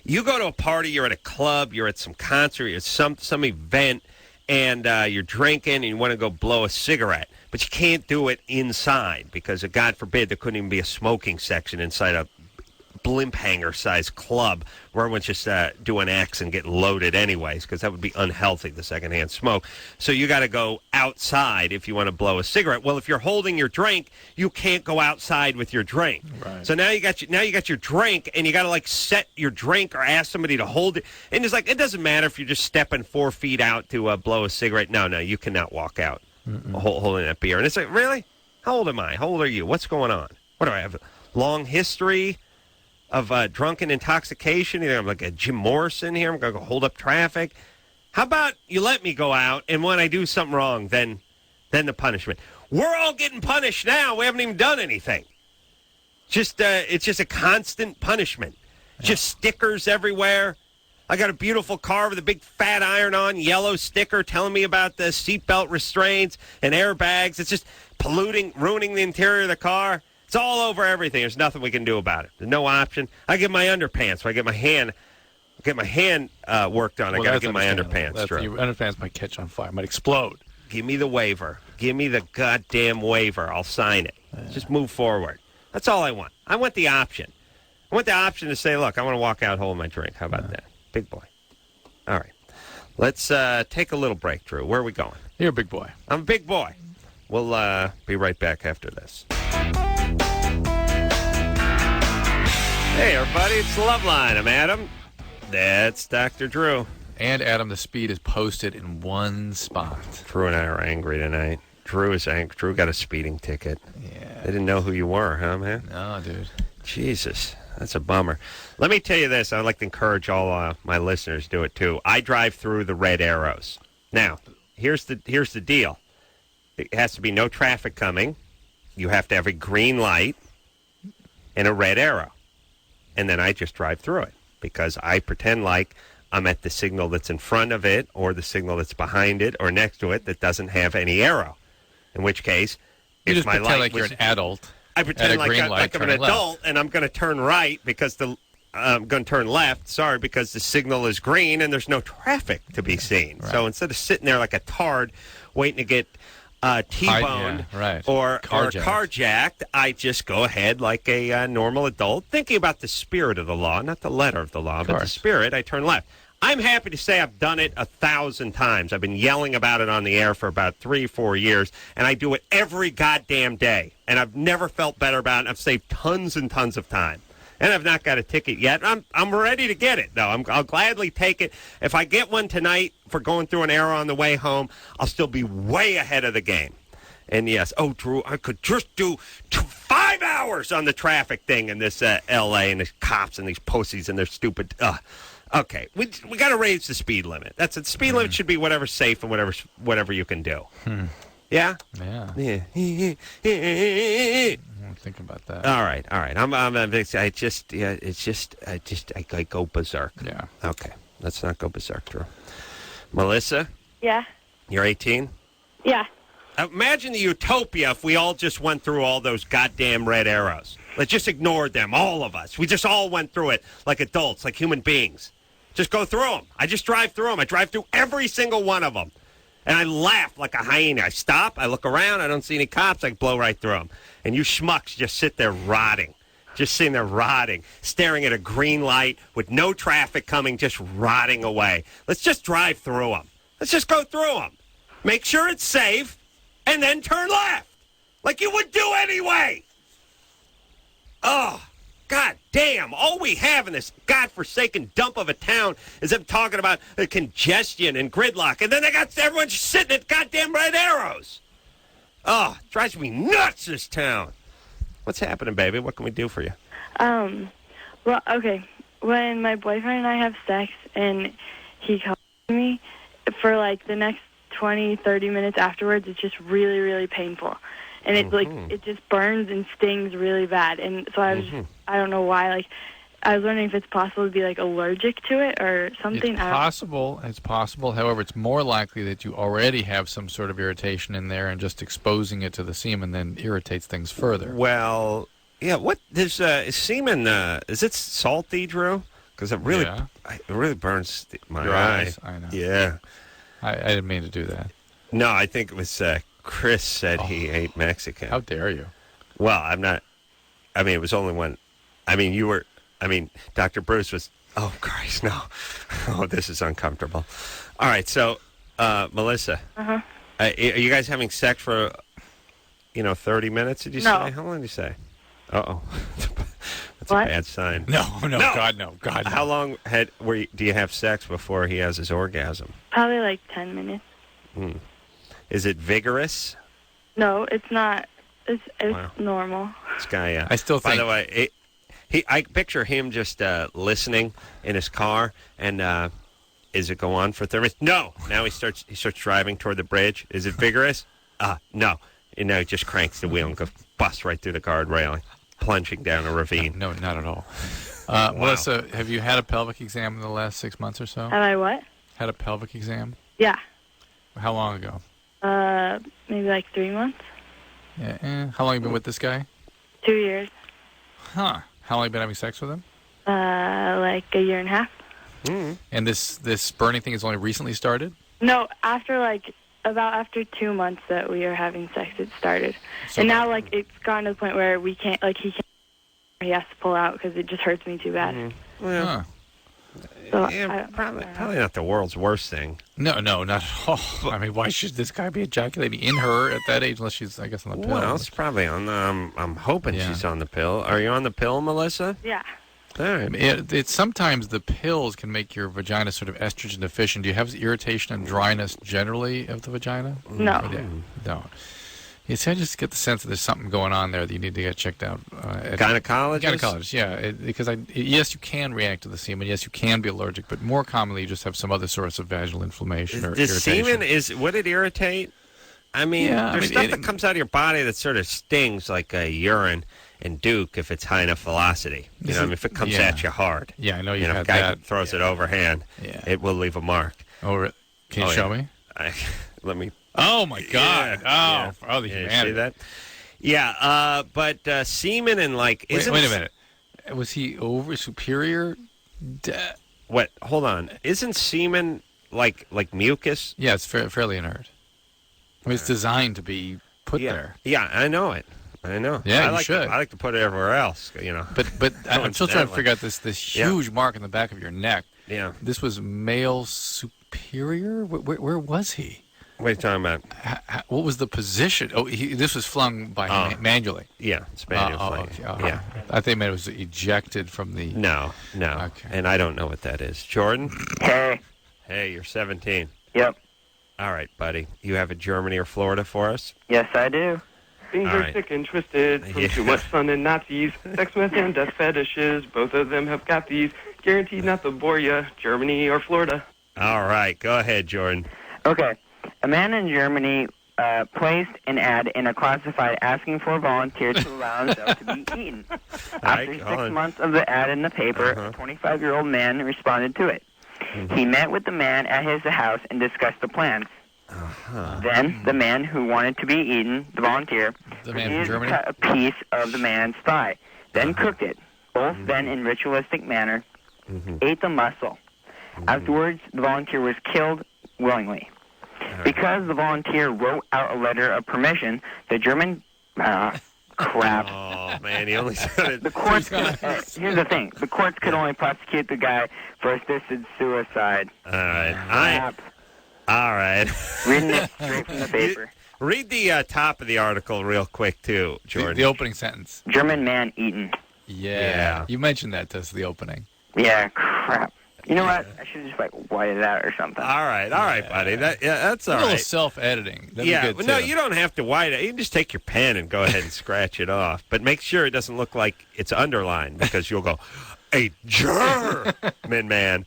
You go to a party. You're at a club. You're at some concert. You're at some event, and you're drinking, and you want to go blow a cigarette, but you can't do it inside because, God forbid, there couldn't even be a smoking section inside a blimp hanger size club where everyone's just doing X and getting loaded anyways, because that would be unhealthy, the secondhand smoke. So you got to go outside if you want to blow a cigarette. Well, if you're holding your drink, you can't go outside with your drink. Right. So now you got your drink, and you got to like set your drink or ask somebody to hold it. And it's like, it doesn't matter if you're just stepping 4 feet out to blow a cigarette. No, you cannot walk out holding that beer. And it's like, really? How old am I? How old are you? What's going on? What do I have? A long history of drunken intoxication? You know, I'm like a Jim Morrison here. I'm going to go hold up traffic. How about you let me go out, and when I do something wrong, then the punishment. We're all getting punished now. We haven't even done anything. It's just a constant punishment. Yeah. Just stickers everywhere. I got a beautiful car with a big fat iron-on yellow sticker telling me about the seatbelt restraints and airbags. It's just ruining the interior of the car. It's all over everything. There's nothing we can do about it. There's no option. I get my underpants. So I get my hand worked on. I got to get my underpants. Your underpants might catch on fire. Might explode. Give me the waiver. Give me the goddamn waiver. I'll sign it. Yeah. Just move forward. That's all I want. I want the option. I want the option to say, look, I want to walk out holding my drink. How about that? Big boy. All right. Let's take a little break, Drew. Where are we going? You're a big boy. I'm a big boy. We'll be right back after this. Hey, everybody, it's Loveline. I'm Adam. That's Dr. Drew. And, Adam, the speed is posted in one spot. Drew and I are angry tonight. Drew is angry. Drew got a speeding ticket. Yeah. They didn't know who you were, huh, man? No, dude. Jesus, that's a bummer. Let me tell you this. I'd like to encourage all my listeners to do it, too. I drive through the red arrows. Now, here's the deal. It has to be no traffic coming. You have to have a green light and a red arrow. And then I just drive through it because I pretend like I'm at the signal that's in front of it or the signal that's behind it or next to it that doesn't have any arrow. In which case, you if just my pretend light like you're an adult. I pretend like I'm an adult left. and I'm going to turn right because I'm going to turn left, because the signal is green and there's no traffic to be seen. Right. So instead of sitting there like a tard waiting to get T-boned or carjacked, I just go ahead like a normal adult, thinking about the spirit of the law, not the letter of the law, but the spirit. I turn left. I'm happy to say I've done it 1,000 times. I've been yelling about it on the air for about 3-4 years, and I do it every goddamn day. And I've never felt better about it. I've saved tons and tons of time. And I've not got a ticket yet. I'm ready to get it, though. I'll gladly take it. If I get one tonight for going through an arrow on the way home, I'll still be way ahead of the game. And yes, Drew, I could just do 5 hours on the traffic thing in this L.A. and the cops and these pussies and their stupid. Okay, we got to raise the speed limit. That's it. The speed limit should be whatever's safe and whatever you can do. Yeah. Yeah. Think about that. All right. I go berserk. Yeah. Okay. Let's not go berserk, Drew. Melissa? Yeah. You're 18? Yeah. Imagine the utopia if we all just went through all those goddamn red arrows. Let's just ignored them, all of us. We just all went through it like adults, like human beings. Just go through them. I just drive through them. I drive through every single one of them. And I laugh like a hyena. I stop, I look around, I don't see any cops, I blow right through them. And you schmucks just sit there rotting. Just sitting there rotting, staring at a green light with no traffic coming, just rotting away. Let's just drive through them. Let's just go through them. Make sure it's safe, and then turn left. Like you would do anyway. Oh, God damn. All we have in this godforsaken dump of a town is them talking about congestion and gridlock, and then they got everyone sitting at goddamn red arrows. Oh, it drives me nuts, this town. What's happening, baby? What can we do for you? Well, okay. When my boyfriend and I have sex and he calls me, for like the next 20, 30 minutes afterwards, it's just really, really painful. And it it just burns and stings really bad. And so I don't know why. Like, I was wondering if it's possible to be like allergic to it or something. It's possible. It's possible. However, it's more likely that you already have some sort of irritation in there, and just exposing it to the semen then irritates things further. Well, yeah. What is semen? Is it salty, Drew? Because it really burns my Your eye. eyes. I know. Yeah. I didn't mean to do that. No, I think it was Chris said he ate Mexican. How dare you? Well, I'm not. I mean, it was only one. I mean, you were. I mean, Dr. Bruce was. Oh, Christ, no. Oh, this is uncomfortable. All right, so, Melissa. Uh-huh. Are you guys having sex for, 30 minutes, did you say? How long did you say? Uh-oh. That's what? A bad sign. No, God, no. How long do you have sex before he has his orgasm? Probably like 10 minutes. Is it vigorous? No, it's not. It's Wow. normal. This guy, I still think... By the way, I picture him just listening in his car, and is it go on for 30 minutes? No. Now he starts driving toward the bridge. Is it vigorous? No. And now he just cranks the wheel and goes bust right through the guard railing, plunging down a ravine. No, not at all. Wow. Melissa, have you had a pelvic exam in the last 6 months or so? Have I what? Had a pelvic exam? Yeah. How long ago? Maybe like 3 months. Yeah. How long have you been with this guy? 2 years. Huh. How long have you been having sex with him? Like a year and a half. And this burning thing has only recently started? No, after 2 months that we are having sex, it started. So and now, like, it's gotten to the point where we can't, like, he has to pull out because it just hurts me too bad. Well, So yeah, probably not the world's worst thing. No, not at all. I mean, why should this guy be ejaculating in her at that age unless she's, I guess, on the pill? Well, it's probably on the... I'm hoping Yeah. she's on the pill. Are you on the pill, Melissa? Yeah. All right. It's sometimes the pills can make your vagina sort of estrogen deficient. Do you have irritation and dryness generally of the vagina? No. No. You see, I just get the sense that there's something going on there that you need to get checked out. Gynecologist? Gynecologist, yeah. Because yes, you can react to the semen. Yes, you can be allergic, but more commonly you just have some other source of vaginal inflammation or Does irritation. semen, would it irritate? I mean, there's stuff that comes out of your body that sort of stings like urine and Duke if it's high enough velocity. You know, if it comes at you hard. Yeah, I know you've if had a guy that. throws it overhand, it will leave a mark. Oh, can you show me? Let me... Oh, my God. Yeah. Oh, the You humanity. see that? Yeah, but semen and like... Wait a minute. Was he superior? What? Hold on. Isn't semen like mucus? Yeah, it's fairly inert. I mean, it's designed to be put there. Yeah, I know it. I know. Yeah, I you should. I like to put it everywhere else, But I'm still trying to figure out this huge mark in the back of your neck. Yeah. This was male superior? Where was he? What are you talking about? What was the position? Oh, this was flung by him manually. Yeah, it's manually. Okay. Yeah. I think it was ejected from the... No. Okay. And I don't know what that is. Jordan? Hey. Hey, you're 17. Yep. All right, buddy. You have a Germany or Florida for us? Yes, I do. Things All are right. sick and twisted from too much fun and Nazis. Sex with and death fetishes. Both of them have got these. Guaranteed not to bore ya. Germany or Florida. All right. Go ahead, Jordan. Okay. A man in Germany placed an ad in a classified asking for volunteers to allow himself to be eaten. After 6 months of the ad in the paper, a 25-year-old man responded to it. He met with the man at his house and discussed the plans. Then the man who wanted to be eaten, the volunteer, The man from Germany? cut a piece of the man's thigh, then cooked it. Both then in ritualistic manner ate the muscle. Afterwards, the volunteer was killed willingly. Because the volunteer wrote out a letter of permission, the German... crap. Oh, man, he only said it. The courts... here's the thing. The courts could only prosecute the guy for assisted suicide. All right. Crap. All right. Reading it straight from the paper. Read the top of the article real quick, too, Jordan. The opening sentence. German man eaten. Yeah. You mentioned that to us, the opening. Yeah, crap. You know what? I should just white it out or something. All right, buddy. That's all right. A little self-editing. That'd yeah, be good, no, too. you don't have to white it. You can just take your pen and go ahead and scratch it off. But make sure it doesn't look like it's underlined because you'll go, a German man.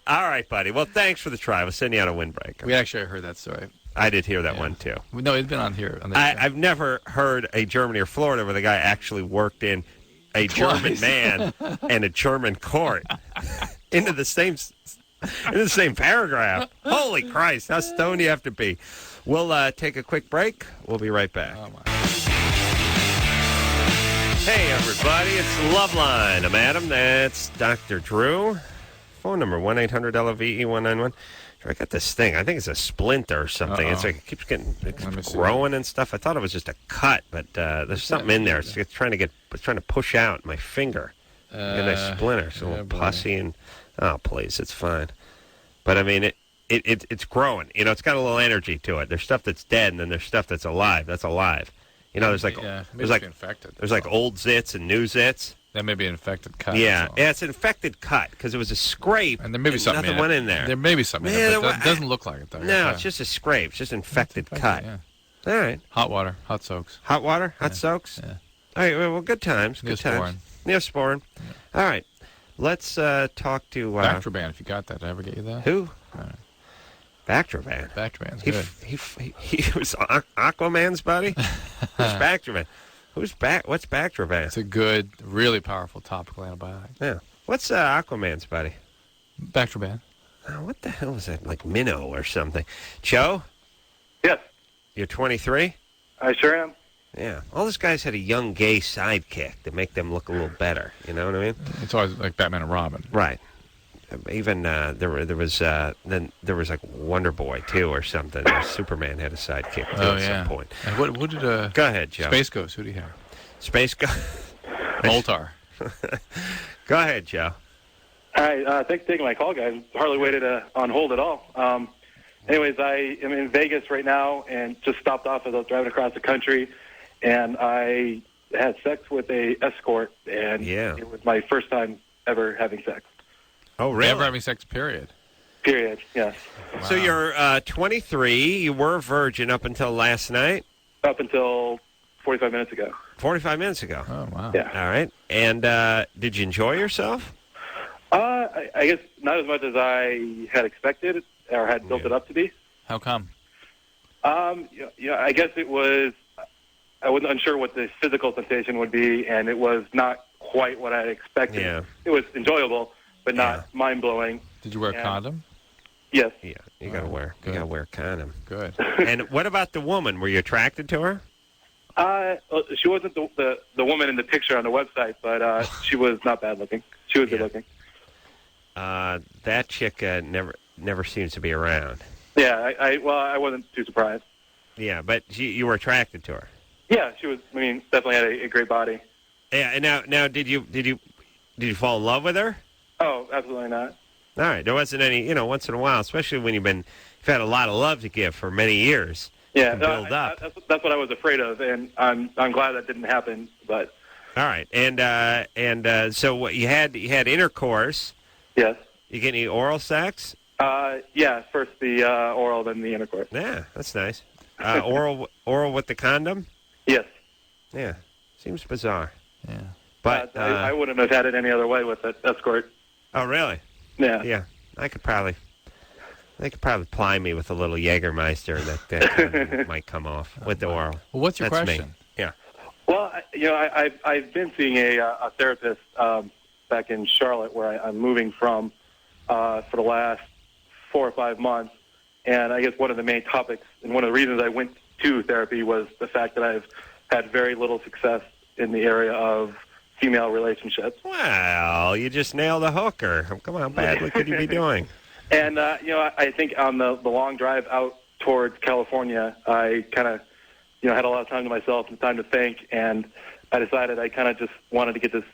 All right, buddy. Well, thanks for the try. We'll send you out a windbreaker. We actually heard that story. I did hear that one, too. No, it's been on here. I've never heard a Germany or Florida where the guy actually worked in a German man and a German court into the same paragraph. Holy Christ, how stoned do you have to be? We'll take a quick break. We'll be right back. Oh, my. Hey, everybody, it's Loveline. I'm Adam. That's Dr. Drew. Phone number 1-800-LOVE-191. I got this thing. I think it's a splinter or something. It's like it keeps growing and stuff. I thought it was just a cut, but there's something in there. It's trying to push out my finger. And a splinter. It's a little pussy and please, it's fine. But I mean, it's growing. You know, it's got a little energy to it. There's stuff that's dead, and then there's stuff that's alive. That's alive. You know, there's infected. There's like old zits and new zits. That may be an infected cut. Yeah, it's an infected cut because it was a scrape. And there may be something nothing went in there. There may be something in it, but it doesn't look like it, though. No, it's just a scrape. It's just infected cut. Yeah. All right. Hot water, hot soaks. Hot water, hot soaks? Yeah. All right, well, good times. Good times. Neosporin. Yeah. All right. Let's talk to... Bactroban, if you got that. Did I ever get you that? Who? Bactroban. Bactroban's good. He was Aquaman's buddy? Who's Bactroban? What's Bactroban? It's a good, really powerful topical antibiotic. Yeah. What's Aquaman's buddy? Bactroban. Oh, what the hell is that? Like minnow or something. Joe? Yes. You're 23? I sure am. Yeah. All those guys had a young gay sidekick to make them look a little better. You know what I mean? It's always like Batman and Robin. Right. Even there was like Wonder Boy too or something. Superman had a sidekick too at some point. And what did go ahead, Joe? Space Ghost? Who do you have? Space Ghost. Moltar. Go ahead, Joe. All right. Thanks for taking my call, guys. Hardly waited on hold at all. Anyways, I am in Vegas right now and just stopped off as I was driving across the country, and I had sex with a escort, and it was my first time ever having sex. Oh, really? Never having sex, period. Period, yes. Wow. So you're 23. You were a virgin up until last night? Up until 45 minutes ago. 45 minutes ago? Oh, wow. Yeah. All right. And did you enjoy yourself? I guess not as much as I had expected or had built it up to be. How come? I guess it was, I wasn't unsure what the physical sensation would be, and it was not quite what I had expected. Yeah. It was enjoyable, but not mind-blowing. Did you wear a condom? Yes. Yeah, you gotta wear a condom. Good. And what about the woman? Were you attracted to her? She wasn't the woman in the picture on the website, but she was not bad looking. She was good looking. That chick never seems to be around. Yeah, I wasn't too surprised. Yeah, but you were attracted to her. Yeah, she was. I mean, definitely had a great body. Yeah, and now did you fall in love with her? Oh, absolutely not. All right, there wasn't any, once in a while, especially when you've had a lot of love to give for many years. Yeah, build up. That's what I was afraid of, and I'm glad that didn't happen. But all right, and so what you had intercourse. Yes. You get any oral sex? Yeah, first the oral, then the intercourse. Yeah, that's nice. Oral with the condom? Yes. Yeah, seems bizarre. Yeah. But I wouldn't have had it any other way with the escort. Oh, really? Yeah. Yeah, they could probably ply me with a little Jägermeister, and that might come off with the oral. Well, what's your That's question? Me. Yeah. Well, I've been seeing a therapist back in Charlotte, where I'm moving from for the last 4 or 5 months, And I guess one of the main topics and one of the reasons I went to therapy was the fact that I've had very little success in the area of female relationships. Well, you just nailed a hooker. Come on, how badly could you be doing? And, I think on the long drive out towards California, I kind of, had a lot of time to myself and time to think, and I decided I kind of just wanted to get this,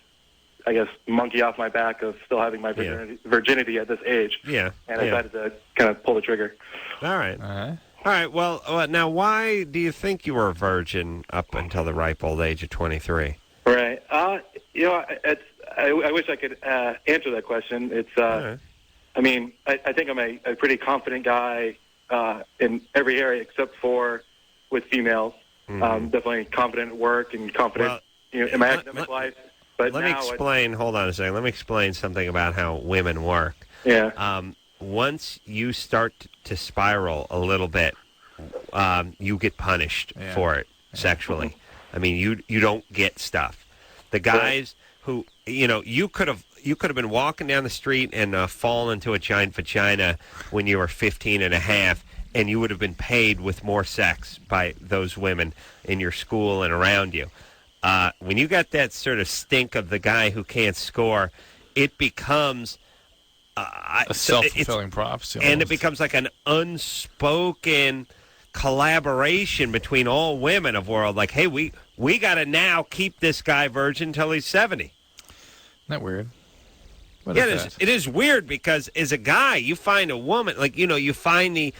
I guess, monkey off my back of still having my virginity at this age. Yeah. And I decided to kind of pull the trigger. All right. All right. Well, now, why do you think you were a virgin up until the ripe old age of 23? Right. I wish I could answer that question. It's, right. I mean, I think I'm a pretty confident guy in every area except for with females. Definitely confident at work and confident in my academic life. But let me explain. Hold on a second. Let me explain something about how women work. Yeah. Once you start to spiral a little bit, you get punished for it sexually. I mean, you don't get stuff. The guys who, you could have been walking down the street and fallen into a giant vagina when you were 15 and a half, and you would have been paid with more sex by those women in your school and around you. When you got that sort of stink of the guy who can't score, it becomes a self-fulfilling prophecy. And it becomes like an unspoken collaboration between all women of world. Like, hey, we got to now keep this guy virgin until he's 70. Isn't that weird? It is weird because as a guy, you find a woman, like, you find the,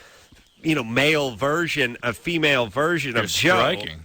male version, a female version of Joe. Striking.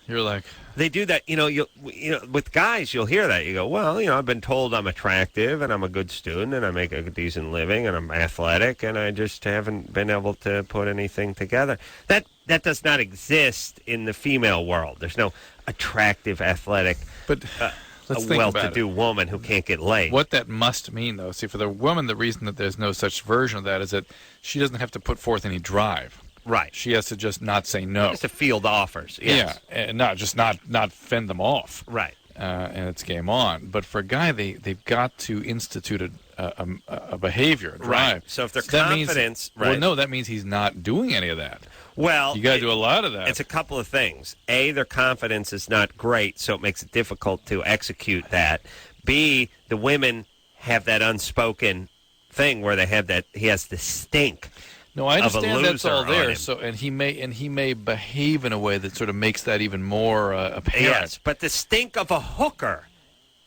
You're like... They do that, with guys, you'll hear that. You go, well, I've been told I'm attractive and I'm a good student and I make a decent living and I'm athletic and I just haven't been able to put anything together. That does not exist in the female world. There's no attractive, athletic, well-to-do woman who can't get laid. What that must mean, though, see, for the woman, the reason that there's no such version of that is that she doesn't have to put forth any drive. Right. She has to just not say no. Just to field offers. Yes. Yeah, and not fend them off. Right. And it's game on. But for a guy, they've got to institute a behavior, a drive. Right. So if their confidence... Well, no, that means he's not doing any of that. Well... You got to do a lot of that. It's a couple of things. A, their confidence is not great, so it makes it difficult to execute that. B, the women have that unspoken thing where they have that... He has the stink... No, I understand that's all there. So, and he may behave in a way that sort of makes that even more apparent. Yes, but the stink of a hooker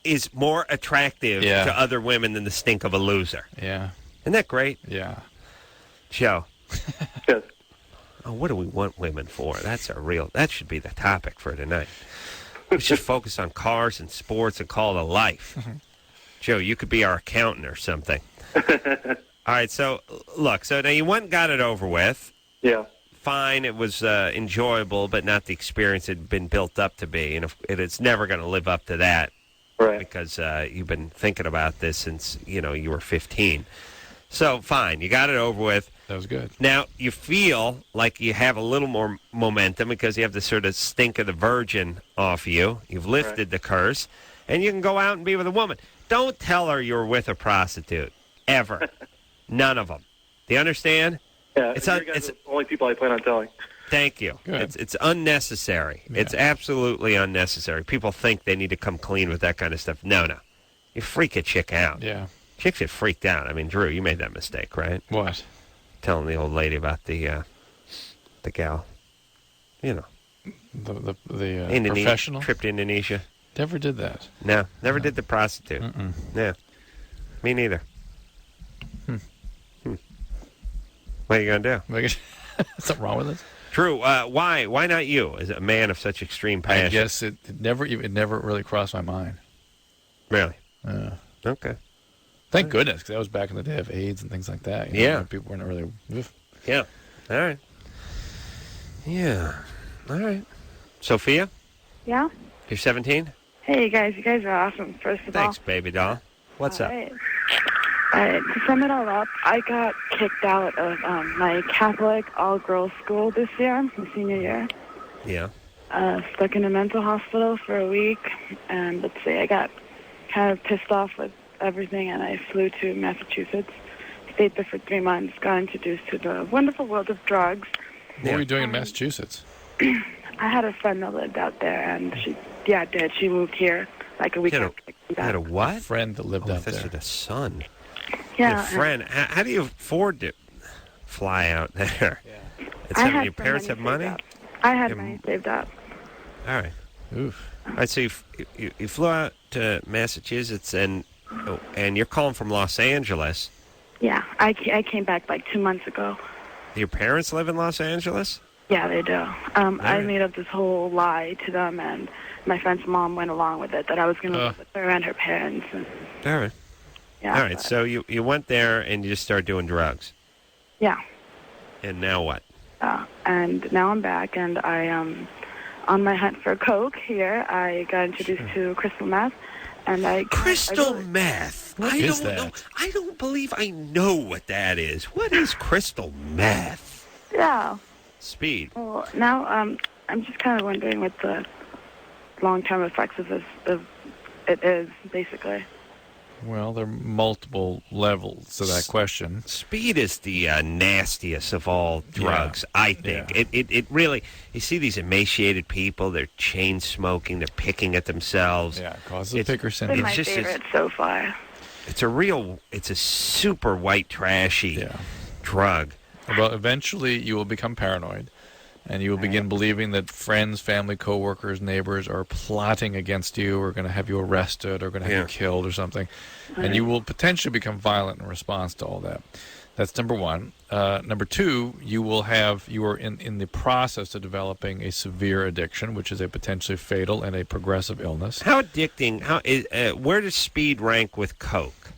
is more attractive to other women than the stink of a loser. Yeah, isn't that great? Yeah, Joe. Yes. Oh, what do we want women for? That should be the topic for tonight. We should focus on cars and sports and call it a life. Joe, you could be our accountant or something. All right, so, look, now you went and got it over with. Yeah. Fine, it was enjoyable, but not the experience it had been built up to be. And it's never going to live up to that. Right. Because you've been thinking about this since, you were 15. So, fine, you got it over with. That was good. Now, you feel like you have a little more momentum because you have the sort of stink of the virgin off you. You've lifted the curse, and you can go out and be with a woman. Don't tell her you're with a prostitute, ever. None of them. Do you understand? Yeah, it's the only people I plan on telling. Thank you. Good. It's unnecessary. Yeah. It's absolutely unnecessary. People think they need to come clean with that kind of stuff. No. You freak a chick out. Yeah. Chicks get freaked out. I mean, Drew, you made that mistake, right? What? Telling the old lady about the gal. The professional? Trip to Indonesia. Never did that. No, never did the prostitute. Yeah. Me neither. What are you going to do? Something wrong with it? Drew, why not you as a man of such extreme passion? I guess it never really crossed my mind. Really? Okay. Thank goodness, because that was back in the day of AIDS and things like that. People weren't really... Yeah. All right. Yeah. All right. Sophia? Yeah? You're 17? Hey, you guys are awesome, first of all. Thanks, baby doll. What's up? To sum it all up, I got kicked out of my Catholic all-girls school this year, my senior year. Yeah. Stuck in a mental hospital for a week, and let's see, I got kind of pissed off with everything, and I flew to Massachusetts to stayed there for 3 months, got introduced to the wonderful world of drugs. What were you doing in Massachusetts? I had a friend that lived out there, and she did. She moved here like a week after I came back. Had a what? Friend that lived out this there. is a son. Yeah. Your friend. How do you afford to fly out there? I It's had your some parents have money? saved up. I had money saved up. All right. Oof. All right, so you flew out to Massachusetts, and you're calling from Los Angeles. Yeah, I came back like 2 months ago. Your parents live in Los Angeles? Yeah, they do. I made up this whole lie to them, and my friend's mom went along with it, that I was going to live with her and her parents. And, All right. yeah, All right, so you went there and you just started doing drugs. Yeah. And now what? And now I'm back, and I am on my hunt for coke here. I got introduced to crystal meth, and Crystal meth? What I is don't that? know. I don't believe I know what that is. What is crystal meth? Yeah. Speed. Well, now I'm just kind of wondering what the long-term effects of it is, basically. Well, there are multiple levels to that question. Speed is the nastiest of all drugs, I think. Yeah. It really, you see these emaciated people, they're chain smoking, they're picking at themselves. Yeah, it causes a picker syndrome. It's my favorite so far. It's a super white trashy drug. Well, eventually you will become paranoid, and you will begin believing that friends, family, coworkers, neighbors are plotting against you, or going to have you arrested, or going to have you killed, or something, and you will potentially become violent in response to all that. That's number one. Number two, you are in the process of developing a severe addiction, which is a potentially fatal and a progressive illness. How addicting? Where does speed rank with coke?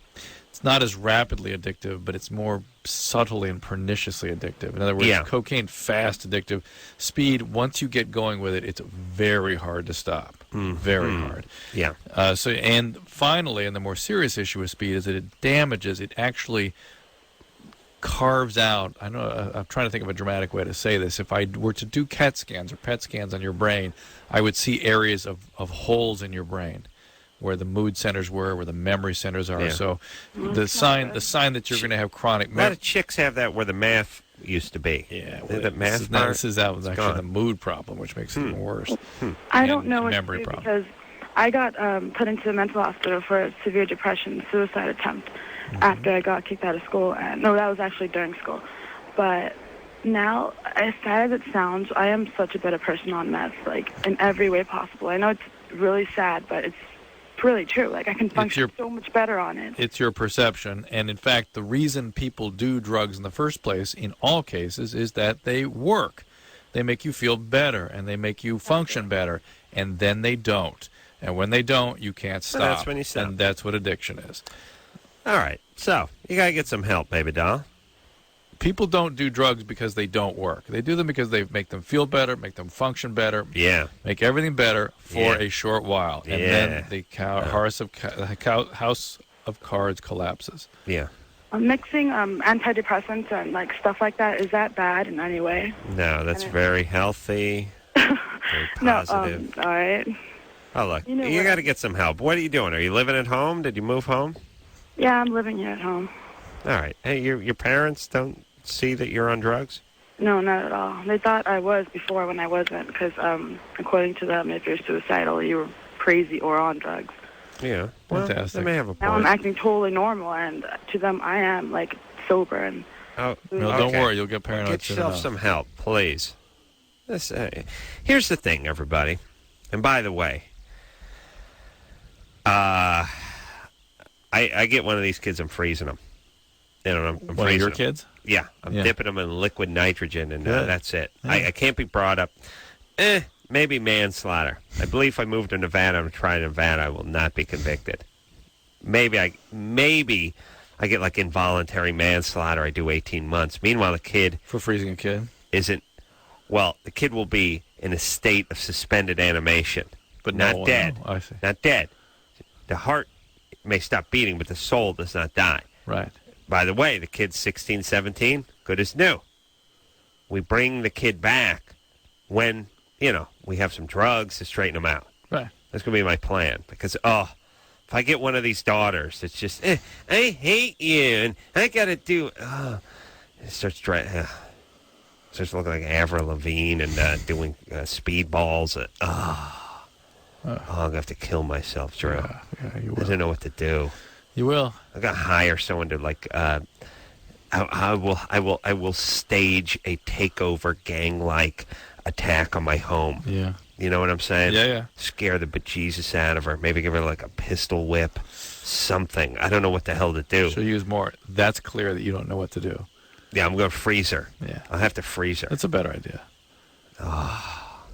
It's not as rapidly addictive, but it's more subtly and perniciously addictive. In other words, cocaine, fast addictive. Speed, once you get going with it, it's very hard to stop. Very hard. Yeah. And finally, and the more serious issue with speed is that it damages, it actually carves out. I know I'm trying to think of a dramatic way to say this. If I were to do CAT scans or PET scans on your brain, I would see areas of holes in your brain where the mood centers were, where the memory centers are. Yeah. So the sign that you're going to have chronic A lot of chicks have that where the math used to be. Yeah, this is actually the mood problem, which makes it even worse. I don't know what to memory do problem. because I got put into a mental hospital for a severe depression, suicide attempt after I got kicked out of school. And no, that was actually during school. But now, as sad as it sounds, I am such a better person on meth, like in every way possible. I know it's really sad, but it's really true. Like I can function so much better on it. It's your perception, and in fact, the reason people do drugs in the first place, in all cases, is that they work. They make you feel better, and they make you function better, and then they don't. And when they don't, you can't stop. That's when you stop. And that's what addiction is. All right. So you got to get some help, baby doll. People don't do drugs because they don't work. They do them because they make them feel better, make them function better, make everything better for a short while. And then the house of cards collapses. Yeah. Mixing antidepressants and like stuff like that, is that bad in any way? No, that's very healthy, very positive. All right. Oh, look, You know you what? got to get some help. What are you doing? Are you living at home? Did you move home? Yeah, I'm living here at home. All right. Hey, your parents don't see that you're on drugs? No, not at all. They thought I was before when I wasn't, because according to them, if you're suicidal, you're crazy or on drugs. Yeah. Well, Fantastic. they may have a point. Now I'm acting totally normal, and to them, I am like sober and. Oh, no, don't worry. You'll get paranoid. Get yourself some help, please. Here's the thing, everybody. And by the way, I get one of these kids. I'm freezing them. You know, I'm One of freezing your them. kids? Yeah, I'm dipping them in liquid nitrogen, and that's it. Yeah. I can't be brought up. Maybe manslaughter. I believe if I move to Nevada and try Nevada, I will not be convicted. Maybe I get like involuntary manslaughter. I do 18 months. Meanwhile, the kid for freezing a kid isn't. Well, the kid will be in a state of suspended animation, but not dead. I see. Not dead. The heart may stop beating, but the soul does not die. Right. By the way, the kid's 16, 17, good as new. We bring the kid back when, we have some drugs to straighten him out. Right. That's going to be my plan because, If I get one of these daughters, it's just, I hate you, and I got to do, it starts looking like Avril Lavigne and doing speedballs. I'm going to have to kill myself, Drew. Yeah, you will. I don't know what to do. You will. I got to hire someone to, like, I will stage a takeover gang-like attack on my home. Yeah. You know what I'm saying? Yeah. Scare the bejesus out of her. Maybe give her like a pistol whip, something. I don't know what the hell to do. She'll use more. That's clear that you don't know what to do. Yeah, I'm going to freeze her. Yeah. I'll have to freeze her. That's a better idea. Oh,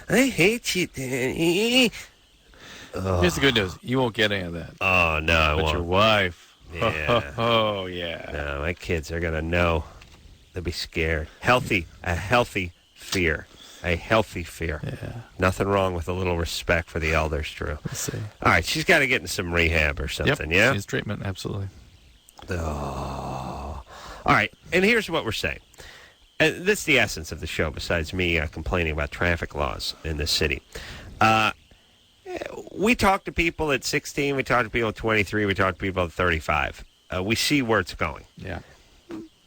I hate you, Daddy. Oh. Here's the good news. You won't get any of that. Oh, no, I But won't. your wife. Yeah. Oh, yeah. No, my kids are going to know. They'll be scared. A healthy fear. A healthy fear. Yeah. Nothing wrong with a little respect for the elders, Drew. Let's see. All right, she's got to get in some rehab or something, yeah? She's treatment, absolutely. Oh. All right, and here's what we're saying. This is the essence of the show, besides me complaining about traffic laws in this city. We talk to people at 16, we talk to people at 23, we talk to people at 35. We see where it's going. Yeah.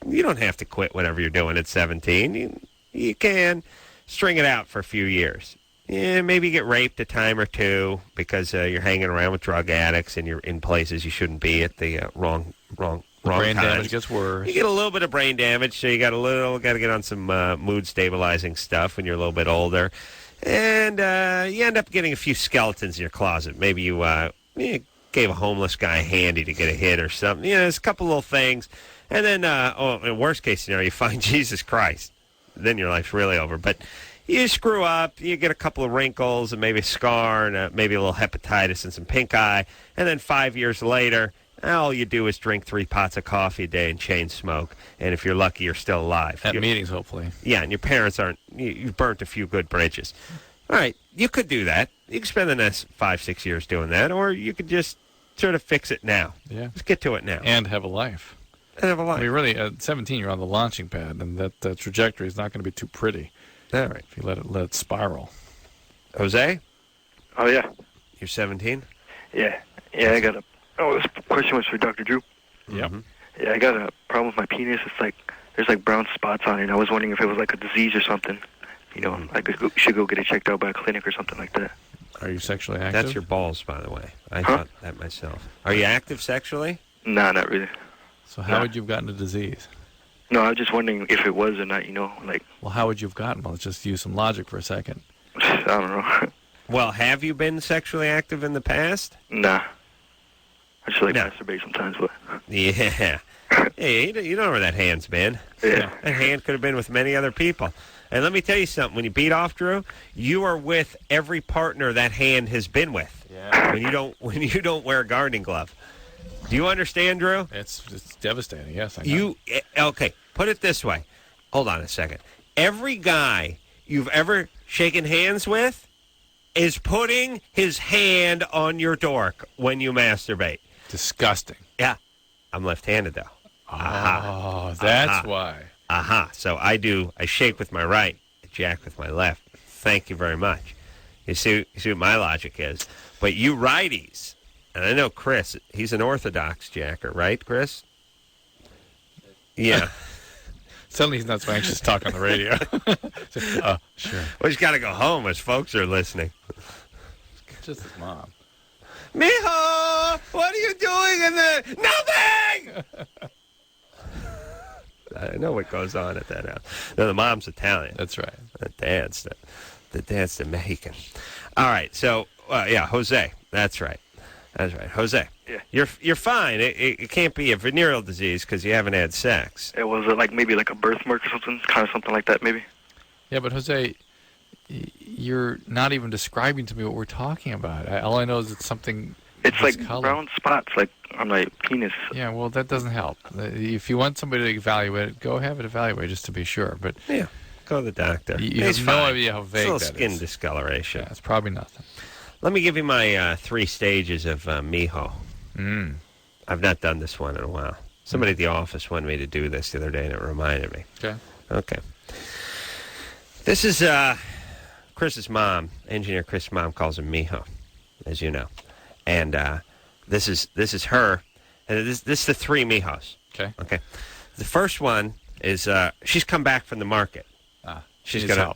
You don't have to quit whatever you're doing at 17. You can string it out for a few years. Yeah, maybe you get raped a time or two because you're hanging around with drug addicts and you're in places you shouldn't be at the wrong brain times. damage gets worse. You get a little bit of brain damage, so you got to get on some mood stabilizing stuff when you're a little bit older, and you end up getting a few skeletons in your closet. Maybe you gave a homeless guy a handy to get a hit or something. There's a couple little things, and then in worst case scenario, you find Jesus Christ. Then your life's really over. But you screw up, you get a couple of wrinkles and maybe a scar and maybe a little hepatitis and some pink eye, and then 5 years later, all you do is drink 3 pots of coffee a day and chain smoke, and if you're lucky, you're still alive. At meetings, hopefully. Yeah, and your parents aren't, you've burnt a few good bridges. All right, you could do that. You could spend the next 5-6 years doing that, or you could just sort of fix it now. Yeah. Just get to it now. And have a life. And have a life. I mean, really, at 17, you're on the launching pad, and that trajectory is not going to be too pretty. All right. If you let it spiral. Jose? Oh, yeah. You're 17? Yeah. Yeah, I got this question was for Dr. Drew. Yep. Mm-hmm. Yeah, I got a problem with my penis. It's like, there's like brown spots on it, and I was wondering if it was like a disease or something. I should go get it checked out by a clinic or something like that. Are you sexually active? That's your balls, by the way. I thought that myself. Are you active sexually? Nah, not really. So how would you have gotten a disease? No, I was just wondering if it was or not, Well, how would you have gotten one? Let's just use some logic for a second. I don't know. Well, have you been sexually active in the past? Nah. I just masturbate sometimes, but... Yeah. Hey, you know where that hand's been. Yeah. That hand could have been with many other people. And let me tell you something. When you beat off, Drew, you are with every partner that hand has been with. Yeah. When you don't wear a gardening glove. Do you understand, Drew? It's devastating, yes, I know. Okay, put it this way. Hold on a second. Every guy you've ever shaken hands with is putting his hand on your dork when you masturbate. Disgusting. Yeah. I'm left-handed, though. Oh, that's why. So I shake with my right, I jack with my left. Thank you very much. You see what my logic is. But you righties, and I know Chris, he's an orthodox jacker, right, Chris? Yeah. Suddenly he's not so anxious to talk on the radio. Sure. Well, he's got to go home as folks are listening. Just his mom. Mijo, what are you doing in there? Nothing! I know what goes on at that house. No, the mom's Italian. That's right. The dad's the Mexican. All right, so, Jose. That's right. Jose. Yeah. You're fine. It can't be a venereal disease because you haven't had sex. It was maybe like a birthmark or something, kind of something like that, maybe. Yeah, but Jose, you're not even describing to me what we're talking about. All I know is it's something. It's like color. Brown spots, like on my penis. Yeah, well, that doesn't help. If you want somebody to evaluate it, go have it evaluated just to be sure. But yeah, go to the doctor. You have no idea how vague it's a that skin is. discoloration. Yeah, it's probably nothing. Let me give you my 3 stages of mijo. I've not done this one in a while. Somebody at the office wanted me to do this the other day, and it reminded me. Okay. This is Chris's mom. Engineer Chris's mom calls him mijo, as you know. and this is her, and this is the three Mijos. Okay. The first one is she's come back from the market. She's gonna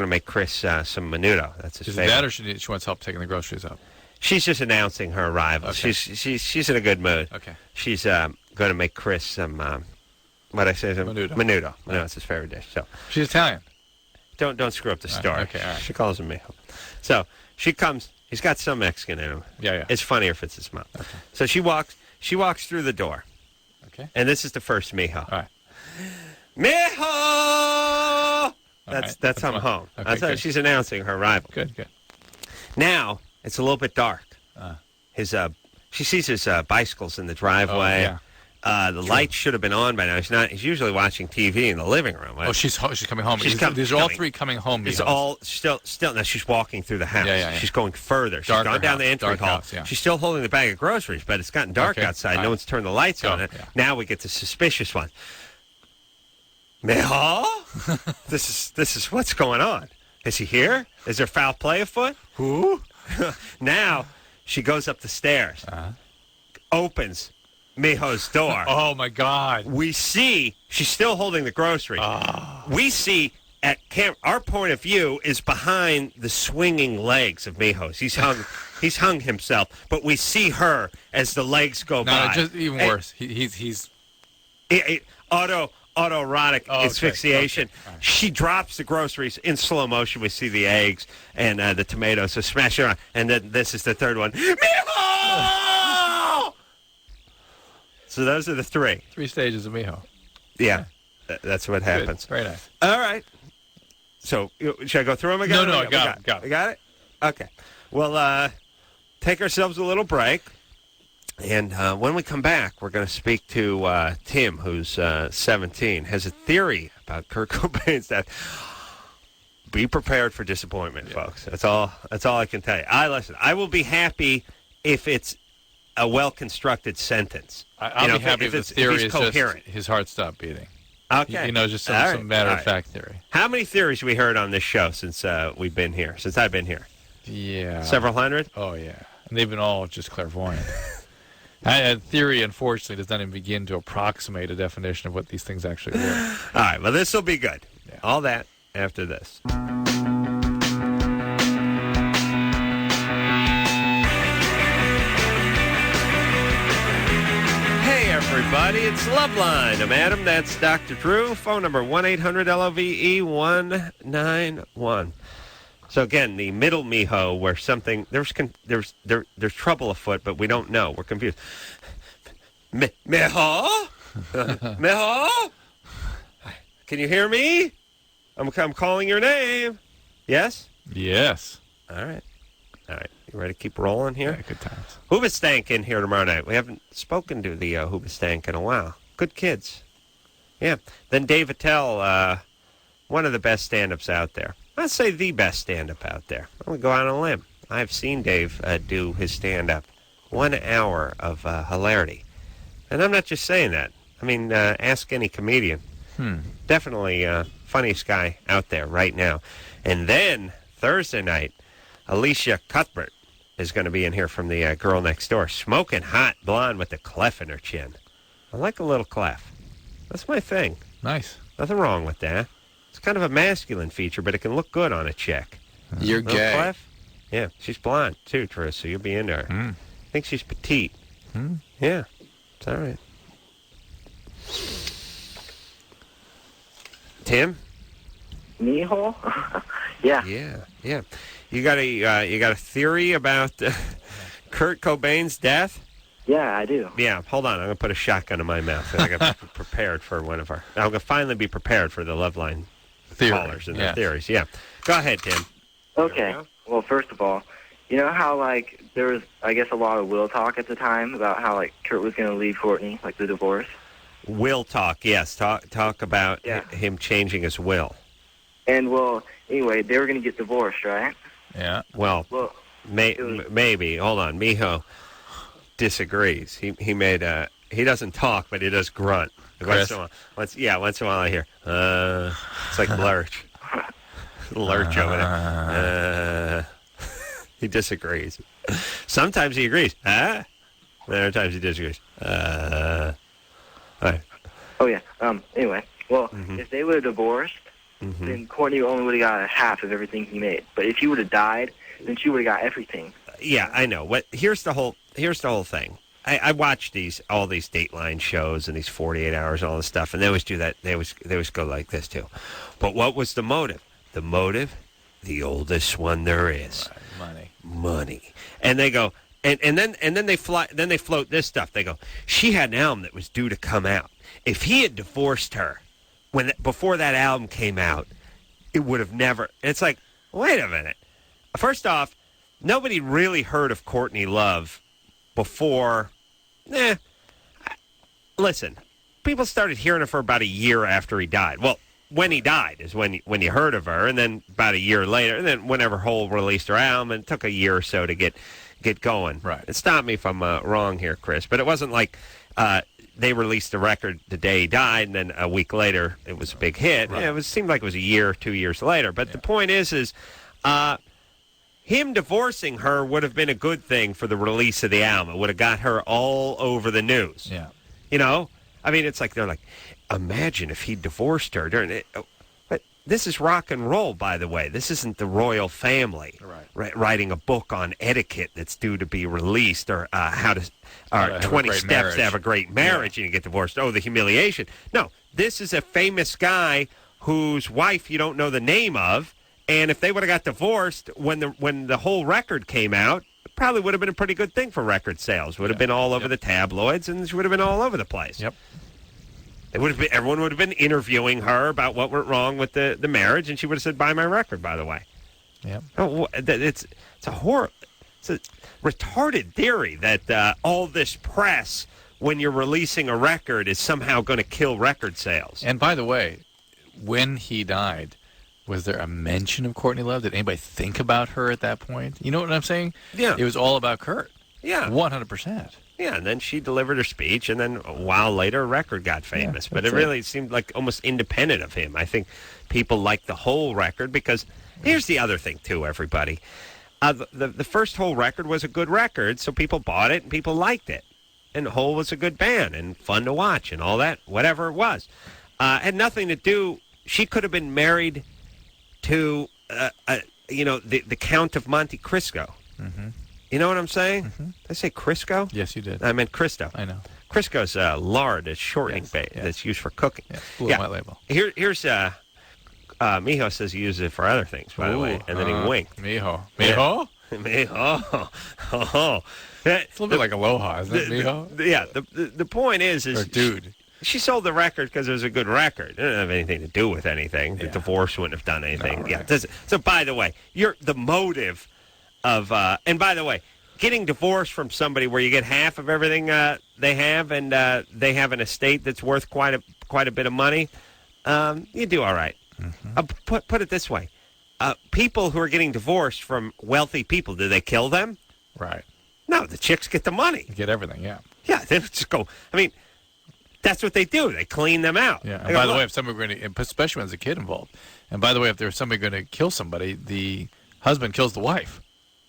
make Chris some menudo. That's his favorite. Is it that, or she wants help taking the groceries up? She's just announcing her arrival. Okay. She's in a good mood. Okay. She's going to make Chris some what I say menudo. Menudo. No, it's his favorite dish. So she's Italian. Don't screw up the story. Okay, all right. She calls him Mijo. So she comes. He's got some Mexican in him. Yeah. It's funnier if it's his mom. Okay. So she walks through the door. Okay. And this is the first Mijo. All right. Mijo. That's I'm home. Okay, That's how good. she's announcing her arrival. Good. Now it's a little bit dark. She sees his bicycles in the driveway. Oh, yeah. The lights should have been on by now. He's usually watching TV in the living room. Oh, she's coming home. These are all three coming home. It's all still. Now she's walking through the house. Yeah. She's going further. She's Darker gone down house, the entry dark hall. house, yeah. She's still holding the bag of groceries, but it's gotten dark outside. No one's turned the lights on it. Yeah. Now we get the suspicious one. Mijo? This is what's going on. Is he here? Is there foul play afoot? Who? Now she goes up the stairs, opens Mijo's door. Oh my God! We see she's still holding the groceries. We see at our point of view is behind the swinging legs of Mijo's. He's hung himself, but we see her as the legs go by. No, just even worse. He's autoerotic asphyxiation. Okay. Right. She drops the groceries in slow motion. We see the eggs and the tomatoes. So smash it around. And then this is the third one. Mijo! So those are the three. 3 stages of Mijo. Yeah. That's what happens. Good. Very nice. All right. So should I go through them again? No, I got it. We got it? Okay. Well, take ourselves a little break. And when we come back, we're going to speak to Tim, who's 17, has a theory about Kurt Cobain's death. Be prepared for disappointment, folks. That's all I can tell you. Listen, I will be happy if it's a well-constructed sentence. I'll be happy if the theory is coherent. Just his heart stopped beating. Okay. Just some matter-of-fact theory. How many theories have we heard on this show since we've been here, since I've been here? Yeah. Several hundred? Oh, yeah. And they've been all just clairvoyant. Theory, unfortunately, does not even begin to approximate a definition of what these things actually were. All right, well, this will be good. Yeah. All that after this. Hey, everybody, it's Loveline. I'm Adam. That's Dr. Drew. Phone number 1-800-LOVE-191. So again, the middle Mijo, where something there's trouble afoot, but we don't know. We're confused. Mijo, Mijo, can you hear me? I'm calling your name. Yes. Yes. All right. You ready to keep rolling here? Yeah, good times. Hoobastank in here tomorrow night. We haven't spoken to the Hoobastank in a while. Good kids. Yeah. Then Dave Attell, one of the best stand-ups out there. I'd say the best stand-up out there. I'm going to go out on a limb. I've seen Dave do his stand-up. 1 hour of hilarity. And I'm not just saying that. I mean, ask any comedian. Definitely funniest guy out there right now. And then, Thursday night, Alicia Cuthbert is going to be in here from the Girl Next Door. Smoking hot blonde with a clef in her chin. I like a little clef. That's my thing. Nice. Nothing wrong with that. It's kind of a masculine feature, but it can look good on a chick. You're gay. Clef? Yeah, she's blonde, too, Drew, so you'll be into her. I think she's petite. Yeah, it's all right. Tim? Mijo? Yeah. Yeah. You got a theory about Kurt Cobain's death? Yeah, I do. Yeah, hold on. I'm going to put a shotgun in my mouth. I got to be prepared for I'm going to finally be prepared for the Loveline callers and their theories. Yeah. Go ahead, Tim. Okay. Well, first of all, you know how, there was, I guess, a lot of will talk at the time about how, Kurt was going to leave Courtney, the divorce? Will talk, yes. Talk about him changing his will. And, well, anyway, they were going to get divorced, right? Yeah. Well maybe. Hold on. Mijo disagrees. He made he doesn't talk, but he does grunt. Once in a while I hear, it's like Lurch. Lurch over there. He disagrees. Sometimes he agrees. Other times he disagrees. All right. Oh, yeah. Anyway, well, if they would have divorced, then Courtney only would have got half of everything he made. But if he would have died, then she would have got everything. Yeah, I know. Here's the whole thing. I watch all these Dateline shows and these 48 Hours and all this stuff, and they always do that. They always go like this too. But what was the motive? The motive, the oldest one there is. Right, money. And they go, and then they float this stuff. They go, she had an album that was due to come out. If he had divorced her before that album came out, it would have never. It's like, wait a minute. First off, nobody really heard of Courtney Love before. Listen, people started hearing of her about a year after he died. Well, when he died is when you heard of her, and then about a year later, and then whenever Hole released her album, and it took a year or so to get going. Right. And stop me if I'm wrong here, Chris, but it wasn't like they released the record the day he died, and then a week later it was a big hit. Right. It seemed like it was a year, 2 years later. But the point is him divorcing her would have been a good thing for the release of the album. It would have got her all over the news. Yeah. You know? I mean, it's like they're like, imagine if he divorced her during it. But this is rock and roll, by the way. This isn't the royal family writing a book on etiquette that's due to be released, or how to 20 steps marriage. to have a great marriage and you get divorced. Oh, the humiliation. No, this is a famous guy whose wife you don't know the name of, and if they would have got divorced when the whole record came out, it probably would have been a pretty good thing for record sales. Would have been all over the tabloids, and she would have been all over the place. Yep. It would have been, everyone would have been interviewing her about what went wrong with the marriage, and she would have said, "Buy my record." By the way, Yep. oh, it's a retarded theory that all this press when you're releasing a record is somehow going to kill record sales. And by the way, when he died, was there a mention of Courtney Love? Did anybody think about her at that point? You know what I'm saying? Yeah. It was all about Kurt. Yeah. 100%. Yeah, and then she delivered her speech, and then a while later, a record got famous. Yeah, but it really seemed like almost independent of him. I think people liked the whole record because here's the other thing, too, everybody. The first Hole record was a good record, so people bought it and people liked it. And Hole was a good band and fun to watch and all that, whatever it was. Had nothing to do. She could have been married to, the Count of Monte Cristo. Mm-hmm. You know what I'm saying? Mm-hmm. Did I say Crisco? Yes, you did. I meant Cristo. I know. Crisco's lard, a shortening base that's used for cooking. Yes. Blue and white label. Here's Mijo says he uses it for other things, by the way, and then he winked. Mijo. Mijo? Mijo. Oh. It's a little bit like Aloha, isn't it, Mijo? Yeah. The point is or dude. She sold the record because it was a good record. It didn't have anything to do with anything. The divorce wouldn't have done anything. No, Yeah. So, by the way, the motive of, and by the way, getting divorced from somebody where you get half of everything they have, and they have an estate that's worth quite a bit of money, you do all right. Mm-hmm. Put it this way: people who are getting divorced from wealthy people, do they kill them? Right. No, the chicks get the money. You get everything. Yeah. Yeah, they just go. I mean, that's what they do. They clean them out. Yeah. And by the way, if somebody were going to, especially when there's a kid involved, and by the way, if there's somebody going to kill somebody, the husband kills the wife.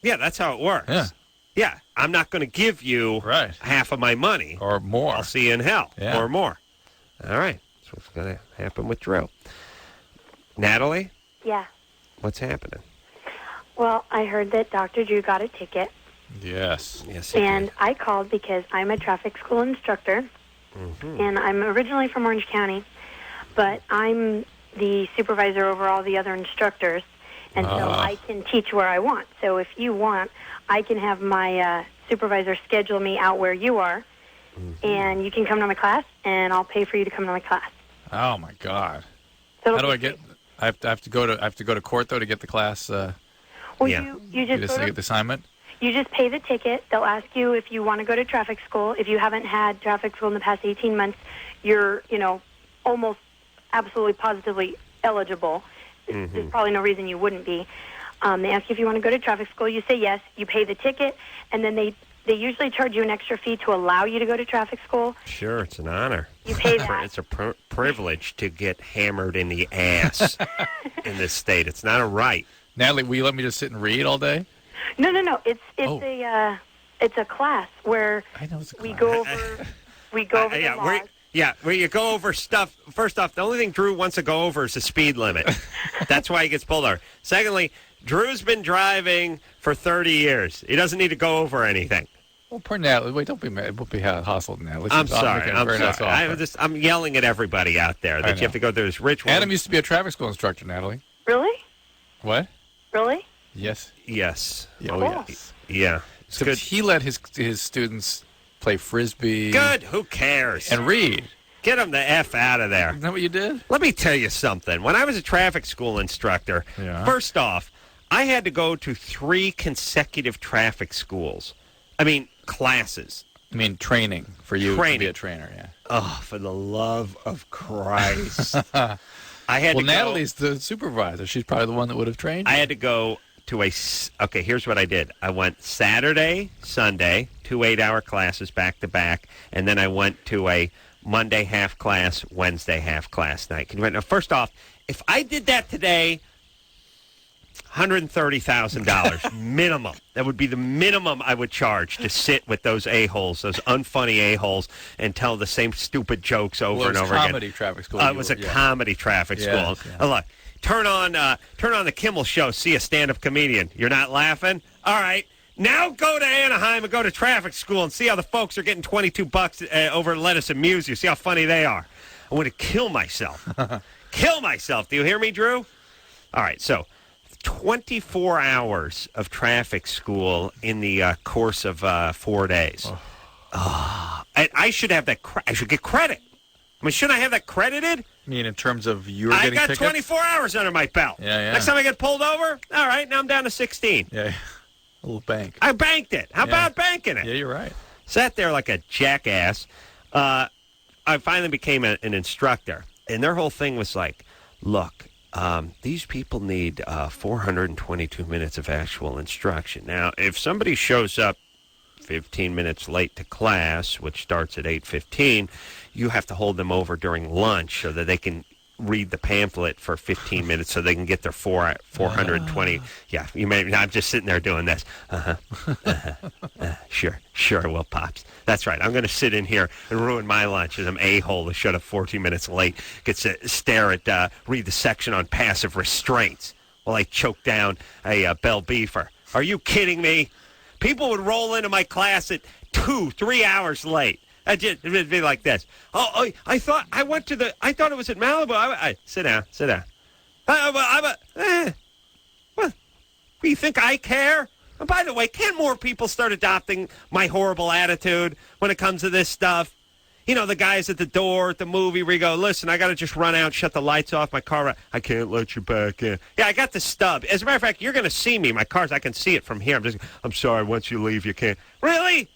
Yeah, that's how it works. Yeah. Yeah, I'm not going to give you half of my money. Or more. I'll see you in hell. Yeah. Or more. All right. That's what's going to happen with Drew. Natalie? Yeah. What's happening? Well, I heard that Dr. Drew got a ticket. Yes. Yes. And I called because I'm a traffic school instructor. Mm-hmm. And I'm originally from Orange County, but I'm the supervisor over all the other instructors. And so I can teach where I want. So if you want, I can have my supervisor schedule me out where you are, and you can come to my class, and I'll pay for you to come to my class. Oh my God! So how do I get? I have to go to court though to get the class. Well, you just get the assignment. You just pay the ticket. They'll ask you if you want to go to traffic school. If you haven't had traffic school in the past 18 months, you're almost absolutely positively eligible. There's probably no reason you wouldn't be. They ask you if you want to go to traffic school. You say yes. You pay the ticket, and then they usually charge you an extra fee to allow you to go to traffic school. Sure, it's an honor. You pay that. It's a privilege to get hammered in the ass in this state. It's not a right. Natalie, will you let me just sit and read all day? No. It's a class where we go over the laws. Where you go over stuff. First off, the only thing Drew wants to go over is the speed limit. That's why he gets pulled over. Secondly, Drew's been driving for 30 years. He doesn't need to go over anything. Well, poor Natalie. Wait, don't be mad. Don't be hostile, Natalie. I'm sorry. I'm yelling at everybody out there that you have to go through this ritual. Adam used to be a traffic school instructor, Natalie. Really? What? Really? Yes. Yes. Oh, yes. Yeah. So he let his students play Frisbee. Good. Who cares? And read. Get them the F out of there. Isn't that what you did? Let me tell you something. When I was a traffic school instructor, first off, I had to go to 3 consecutive traffic schools. I mean, classes. I mean, training for you to be a trainer, yeah. Oh, for the love of Christ. I had to go. Natalie's the supervisor. She's probably the one that would have trained you. I had to go to okay, here's what I did. I went Saturday, Sunday, 2 8-hour classes back to back, and then I went to a Monday half class, Wednesday half class night. Can you now, first off, if I did that today, $130,000 minimum. That would be the minimum I would charge to sit with those a-holes, those unfunny a-holes, and tell the same stupid jokes over and over again. It was comedy traffic school. It was a comedy traffic school. Look, turn on the Kimmel show, see a stand-up comedian. You're not laughing? All right. Now go to Anaheim and go to traffic school and see how the folks are getting $22 over Let Us Amuse You. See how funny they are. I want to kill myself. Kill myself. Do you hear me, Drew? All right, so 24 hours of traffic school in the course of 4 days. I should have that. I should get credit. I mean, shouldn't I have that credited? I mean, in terms of you getting tickets? I got tickets? 24 hours under my belt. Yeah. Next time I get pulled over, all right, now I'm down to 16. Yeah, a little bank. I banked it. How about banking it? Yeah, you're right. Sat there like a jackass. I finally became an instructor, and their whole thing was like, look, these people need 422 minutes of actual instruction. Now, if somebody shows up 15 minutes late to class, which starts at 8:15, you have to hold them over during lunch so that they can read the pamphlet for 15 minutes so they can get their 420. Yeah, you may. I'm just sitting there doing this. Sure, well, Pops. That's right. I'm going to sit in here and ruin my lunch as I'm a-hole that showed up 14 minutes late, gets to read the section on passive restraints while I choke down a bell beefer. Are you kidding me? People would roll into my class at 2-3 hours late. It'd be like this. I thought it was at Malibu. Sit down. What? Do you think I care? And by the way, can't more people start adopting my horrible attitude when it comes to this stuff? You know, the guys at the door at the movie where you go, listen, I got to just run out, shut the lights off, my car. I can't let you back in. Yeah, I got the stub. As a matter of fact, you're going to see me. My car's, I can see it from here. I'm sorry, once you leave, you can't. Really?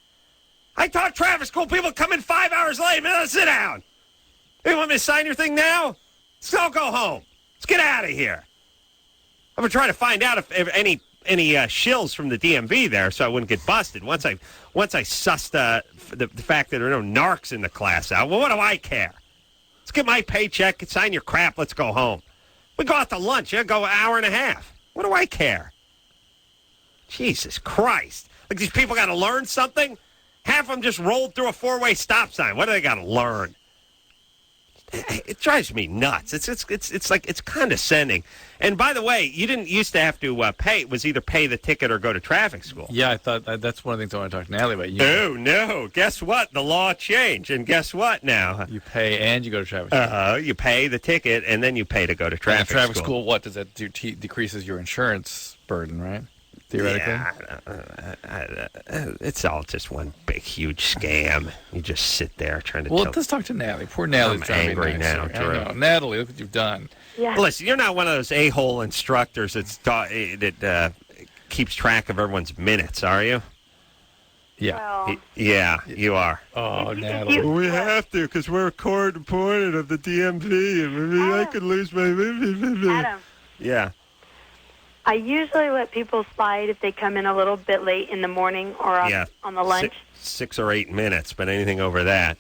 I taught traffic school. People come in 5 hours late. Man, sit down. You want me to sign your thing now? So go home. Let's get out of here. I'm going to try to find out if any shills from the DMV there so I wouldn't get busted. Once I sussed the fact that there are no narcs in the class out, well, what do I care? Let's get my paycheck, sign your crap, let's go home. We go out to lunch, go an hour and a half. What do I care? Jesus Christ. Like these people got to learn something? Half of them just rolled through a 4-way stop sign. What do they got to learn? It drives me nuts. It's like it's condescending. And by the way, you didn't used to have to pay. It was either pay the ticket or go to traffic school. Yeah, I thought that's one of the things I want to talk to Natalie about. No. Guess what? The law changed, and guess what now? You pay and you go to traffic school. You pay the ticket, and then you pay to go to traffic school. Traffic school, what does that do? Decreases your insurance burden, right? Theoretically? Yeah, it's all just one big, huge scam. You just sit there trying to let's talk to Natalie. Poor Natalie's I'm angry now, Drew. I know. Natalie, look what you've done. Yeah. Listen, you're not one of those a-hole instructors that keeps track of everyone's minutes, are you? Yeah. Well, yeah, you are. Oh, Natalie. We have to because we're court appointed of the DMV. And I could lose my... Adam. Yeah. I usually let people slide if they come in a little bit late in the morning or on the lunch. 6 or 8 minutes, but anything over that.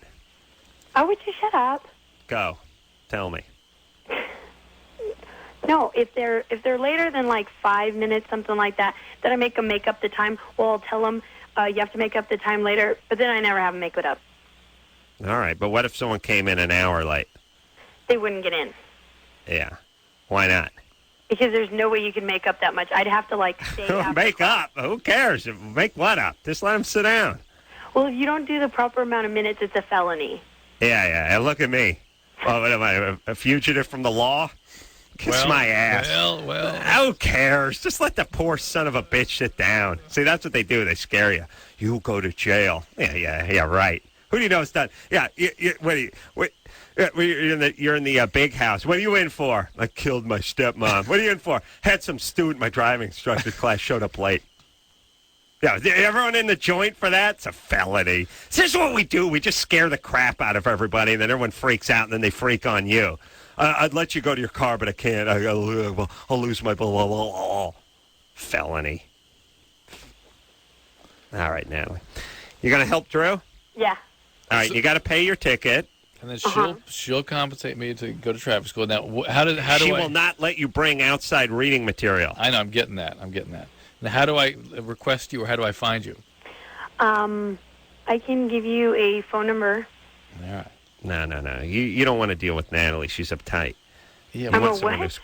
Oh, would you shut up? Go. Tell me. No, if they're later than like 5 minutes, something like that, then I make them make up the time. Well, I'll tell them you have to make up the time later, but then I never have them make it up. All right, but what if someone came in an hour late? They wouldn't get in. Yeah. Why not? Because there's no way you can make up that much. I'd have to, like, stay after Make class. up? Who cares? Make what up? Just let them sit down. Well, if you don't do the proper amount of minutes, it's a felony. Yeah. Look at me. Oh, what am I, a fugitive from the law? Kiss my ass. Well. Who cares? Just let the poor son of a bitch sit down. See, that's what they do. They scare you. You go to jail. Yeah, right. Who do you know is done? Yeah, you're in the big house. What are you in for? I killed my stepmom. What are you in for? Had some student, my driving instructor class showed up late. Yeah, everyone in the joint for that? It's a felony. This is what we do. We just scare the crap out of everybody, and then everyone freaks out, and then they freak on you. I'd let you go to your car, but I can't. I'll lose my blah, blah, blah. Felony. All right, Natalie. You going to help Drew? Yeah. All right, you got to pay your ticket. And then she'll compensate me to go to traffic school. Now, She will not let you bring outside reading material. I know. I'm getting that. Now, how do I request you, or how do I find you? I can give you a phone number. All right. No. You don't want to deal with Natalie. She's uptight. Yeah, I'm a what?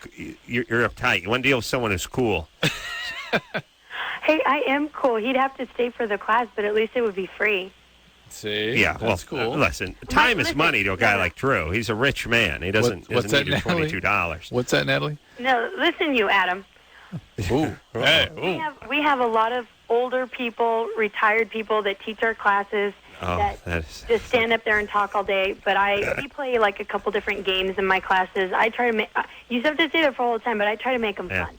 You're uptight. You want to deal with someone who's cool. Hey, I am cool. He'd have to stay for the class, but at least it would be free. See? Yeah, that's cool. Listen, time is money to a guy like Drew. He's a rich man. He doesn't What's need that, your Natalie? $22. What's that, Natalie? No, listen, you, Adam. Ooh. Hey, ooh. We have a lot of older people, retired people that teach our classes that just stand up there and talk all day. But we play like a couple different games in my classes. I try to make. You have to stay there for all the time, but I try to make them fun.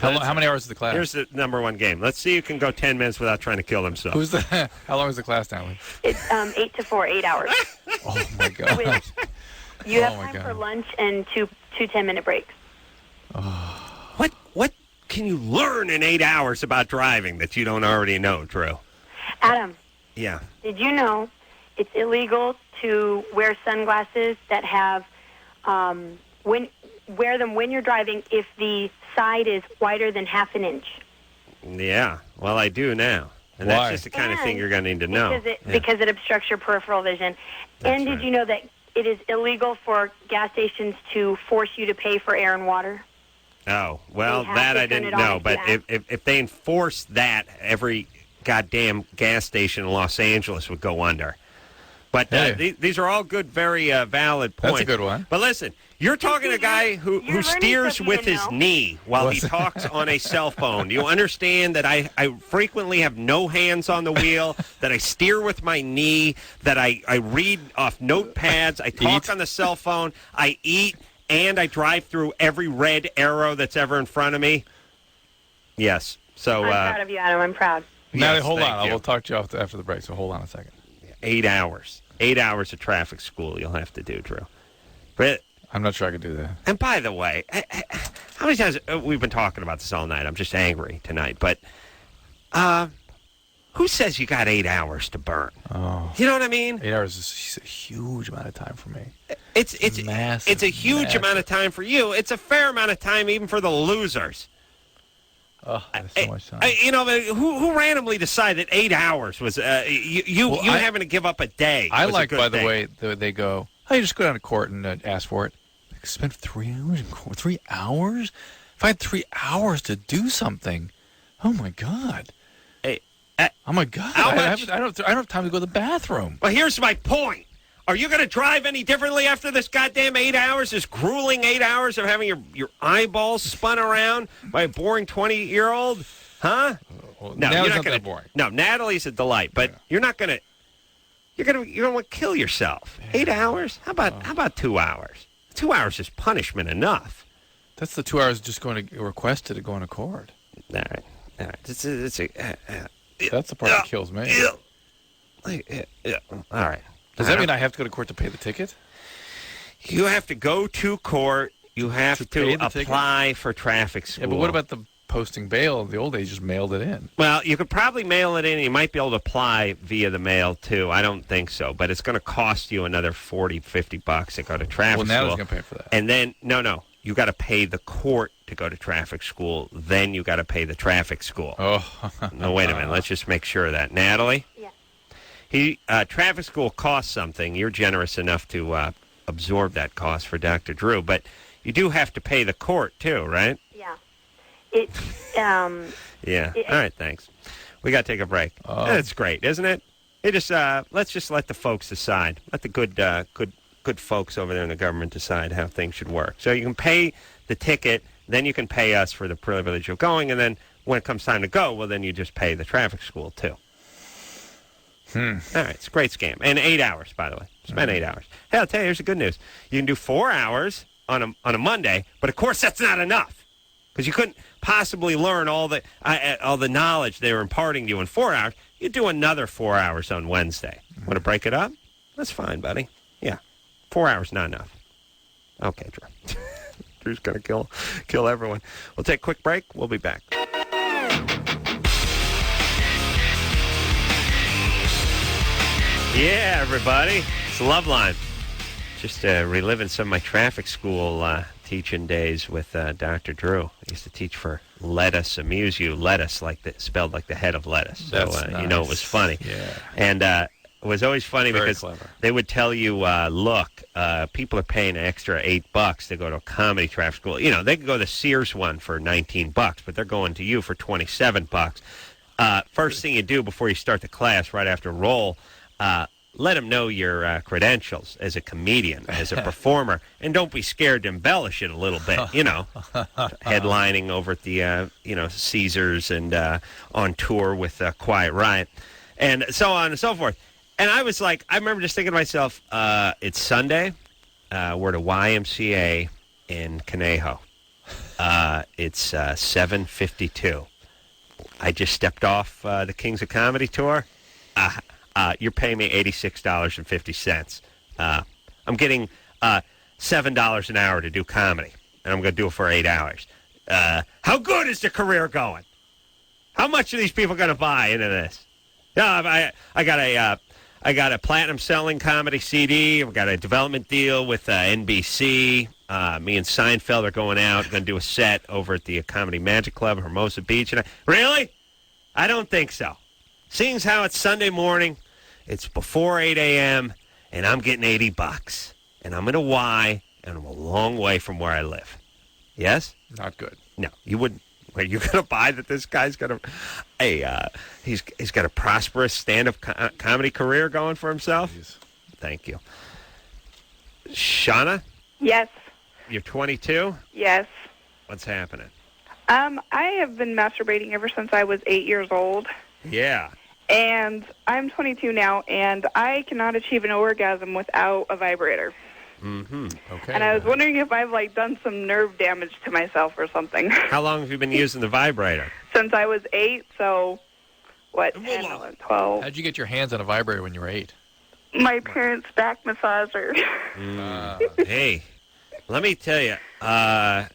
How many hours is the class? Here's the number one game. Let's see who can go 10 minutes without trying to kill themselves. How long is the class, Natalie? It's 8 to 4, 8 hours. Oh my God! You have time for lunch and two 10-minute breaks. What can you learn in 8 hours about driving that you don't already know, Drew? Adam. Yeah. Did you know it's illegal to wear sunglasses that have wear them when you're driving if the side is wider than half an inch? Yeah. Well, I do now. And Why? that's just the kind of thing you're going to need to know. Because it obstructs your peripheral vision. And did you know that it is illegal for gas stations to force you to pay for air and water? Oh, well, that I didn't know. But if they enforce that, every goddamn gas station in Los Angeles would go under. But these are all good, very valid points. That's a good one. But listen, you're talking to a guy who steers with his knee while he talks on a cell phone. Do you understand that I frequently have no hands on the wheel, that I steer with my knee, that I read off notepads, I talk on the cell phone, I eat, and I drive through every red arrow that's ever in front of me? Yes. So I'm proud of you, Adam. I'm proud. Natalie, hold on. We'll talk to you after the break, so hold on a second. 8 hours. 8 hours of traffic school you'll have to do, Drew. But I'm not sure I could do that. And by the way, how many times we've been talking about this all night? I'm just angry tonight. But who says you got 8 hours to burn? Oh. You know what I mean? 8 hours is a huge amount of time for me. It's massive. It's a huge amount of time for you. It's a fair amount of time even for the losers. Oh, that's so much time. Who randomly decided 8 hours was you having to give up a day? I like, by the way, they go, oh, you just go down to court and ask for it. I spent 3 hours in court. 3 hours? If I had 3 hours to do something, oh my God. Oh my God. I don't have time to go to the bathroom. Well, here's my point. Are you going to drive any differently after this goddamn 8 hours, this grueling 8 hours of having your eyeballs spun around by a boring 20-year-old? Huh? No, you're not going to boring. No, Natalie's a delight, but you're not going to. You're going to kill yourself. 8 hours? How about 2 hours? 2 hours is punishment enough. That's the 2 hours just going to requested to go on a court. All right. That's the part that kills me. All right. Does that mean I have to go to court to pay the ticket? You have to go to court. You have to apply for traffic school. Yeah, but what about the posting bail? In the old days, you just mailed it in. Well, you could probably mail it in. You might be able to apply via the mail, too. I don't think so. But it's going to cost you another $40, $50 to go to traffic school. Well, now it's going to pay for that. And then, no. you got to pay the court to go to traffic school. Then you got to pay the traffic school. Oh. No, wait a minute. Let's just make sure of that. Natalie? Yeah. Traffic school costs something. You're generous enough to absorb that cost for Dr. Drew, but you do have to pay the court too, right? Yeah. It. Yeah. All right. Thanks. We got to take a break. That's great, isn't it? It just let's just let the folks decide. Let the good folks over there in the government decide how things should work. So you can pay the ticket, then you can pay us for the privilege of going, and then when it comes time to go, well, then you just pay the traffic school too. All right, it's a great scam. And 8 hours, by the way. Spend 8 hours. Hey, I'll tell you, here's the good news. You can do 4 hours on a Monday, but of course that's not enough because you couldn't possibly learn all the knowledge they were imparting to you in 4 hours. You do another 4 hours on Wednesday. Want to break it up? That's fine, buddy. Yeah, 4 hours not enough. Okay, Drew. Drew's gonna kill everyone. We'll take a quick break. We'll be back. Yeah, everybody. It's Loveline. Just reliving some of my traffic school teaching days with Dr. Drew. I used to teach for lettuce, amuse you, lettuce, spelled like the head of lettuce. So, nice. You know, it was funny. Yeah. And it was always funny Very because clever. they would tell you, look, people are paying an extra $8 to go to a comedy traffic school. You know, they could go to the Sears one for $19, but they're going to you for $27. First thing you do before you start the class, right after roll, let them know your credentials as a comedian, as a performer, and don't be scared to embellish it a little bit, you know, headlining over at the, Caesars and on tour with Quiet Riot, and so on and so forth. And I was like, I remember just thinking to myself, it's Sunday, we're at a YMCA in Conejo. It's 7:52. I just stepped off the Kings of Comedy tour. You're paying me $86.50. I'm getting $7 an hour to do comedy, and I'm going to do it for 8 hours. How good is the career going? How much are these people going to buy into this? I got a platinum selling comedy CD. I've got a development deal with NBC. Me and Seinfeld are going out. Going to do a set over at the Comedy Magic Club, Hermosa Beach. Really? I don't think so. Seeing as how it's Sunday morning, it's before 8 a.m., and I'm getting $80. And I'm in a Y, and I'm a long way from where I live. Yes? Not good. No, you wouldn't. Are you going to buy that this guy's got he's got a prosperous stand-up comedy career going for himself? Jeez. Thank you. Shauna, Yes. you're 22? Yes. What's happening? I have been masturbating ever since I was 8 years old, Yeah. and I'm 22 now, and I cannot achieve an orgasm without a vibrator. Mm-hmm. Okay. And I was wondering if I've done some nerve damage to myself or something. How long have you been using the vibrator? Since I was 8, so what? 10, 11, 12. How'd you get your hands on a vibrator when you were 8? My parents' back massager. Hey, let me tell you,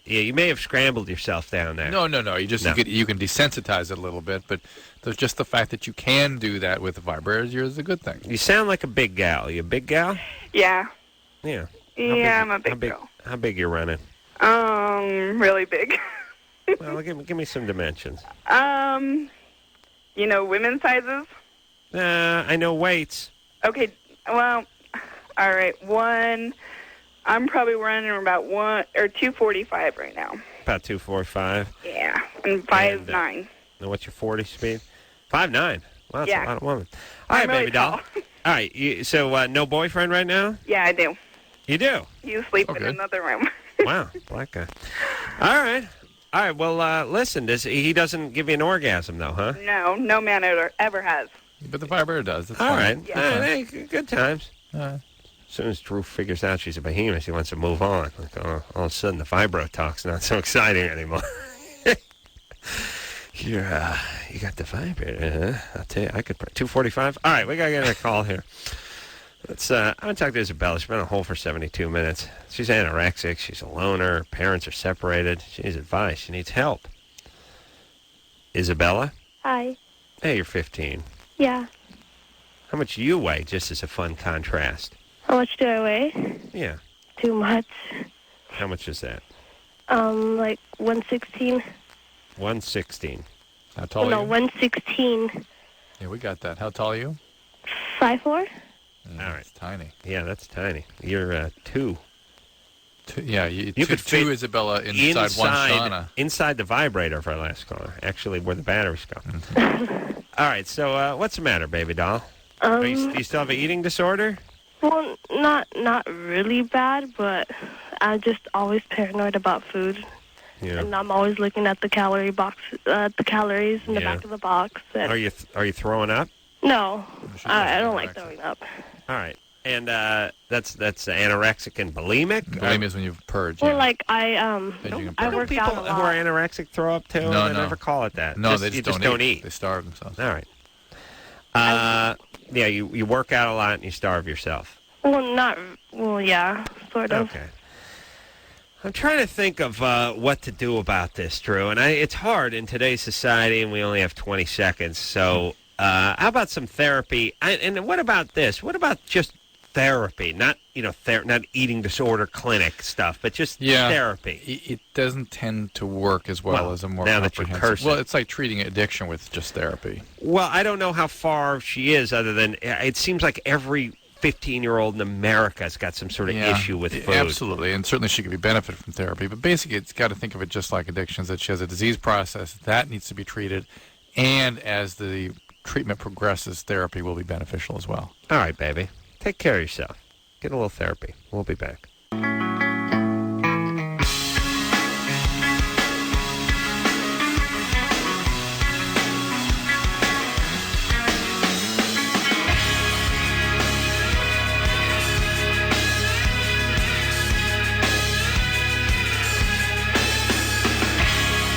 you may have scrambled yourself down there. No. You can desensitize it a little bit, but there's just the fact that you can do that with the vibrators is a good thing. You sound like a big gal. You a big gal? Yeah. Yeah. Yeah, I'm a big girl. How big you running? Really big. Well, give me some dimensions. Women's sizes? I know weights. Okay, well, all right. I'm probably running about 245 right now. About 245. Yeah, and 5'9". Now what's your 40 speed? 5'9". Wow, that's Yeah. a lot of women. All right, I'm really baby doll. tall. All right, so no boyfriend right now? Yeah, I do. You do? You sleep in Okay. another room. Wow, black guy. All right. Well, listen, he doesn't give you an orgasm, though, huh? No man ever has. But the vibrator does. That's All fine. right. Yeah. Hey, good times. As soon as Drew figures out she's a behemoth, he wants to move on. All of a sudden, the vibro talk's not so exciting anymore. You got the vibrator, huh? I'll tell you, I could... 245? All right, we got to get a call here. I'm going to talk to Isabella. She's been on hold for 72 minutes. She's anorexic. She's a loner. Her parents are separated. She needs advice. She needs help. Isabella? Hi. Hey, you're 15. Yeah. How much do you weigh, just as a fun contrast? How much do I weigh? Yeah. Too much. How much is that? Like 116. 116. How tall No, are you? 116. Yeah, we got that. How tall are you? 5'4". All right. It's tiny. Yeah, that's tiny. You're 2. Yeah, You two, could two fit Isabella inside one Shauna. Inside the vibrator of our last caller, actually, where the batteries go. All right, so what's the matter, baby doll? Do you still have an eating disorder? Well, not really bad, but I'm just always paranoid about food. Yeah. And I'm always looking at the calorie box, the calories in the Yeah. back of the box. And Are you throwing up? No, I don't like throwing up. All right, and that's anorexic and bulimic. Bulimic is when you purge. Well, like I work People out a who lot. are anorexic throw up too. No, They no. never call it that. No, you they just don't eat. They starve themselves. All right. Yeah, you work out a lot and you starve yourself. Well, yeah, sort of. Okay. I'm trying to think of what to do about this, Drew, and it's hard in today's society, and we only have 20 seconds. So, how about some therapy? And what about this? What about just therapy? Not not eating disorder clinic stuff, but just therapy. It doesn't tend to work as well as a more now that you're comprehensive. cursing. Well, it's like treating addiction with just therapy. Well, I don't know how far she is, other than it seems like every 15-year-old in America has got some sort of issue with food. Absolutely, and certainly she could be benefit from therapy. But basically, it's got to think of it just like addictions, that she has a disease process that needs to be treated, and as the treatment progresses, therapy will be beneficial as well. All right, baby. Take care of yourself. Get a little therapy. We'll be back.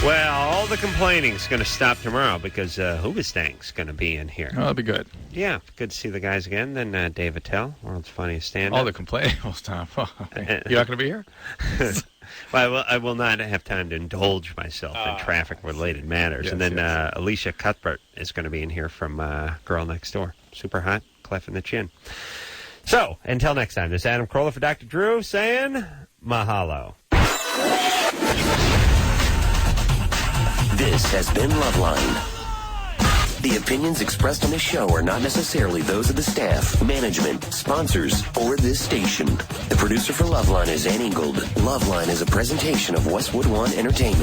Well, all the complaining's going to stop tomorrow because Hoovestang's going to be in here. Oh, that'll be good. Yeah, good to see the guys again. Then Dave Attell, world's funniest stand-up. All the complaining will stop. You're not going to be here? Well, I will not have time to indulge myself in traffic-related matters. Yes, and then Alicia Cuthbert is going to be in here from Girl Next Door. Super hot, clef in the chin. So, until next time, this is Adam Carolla for Dr. Drew saying mahalo. This has been Loveline. The opinions expressed on this show are not necessarily those of the staff, management, sponsors, or this station. The producer for Loveline is Ann Ingold. Loveline is a presentation of Westwood One Entertainment.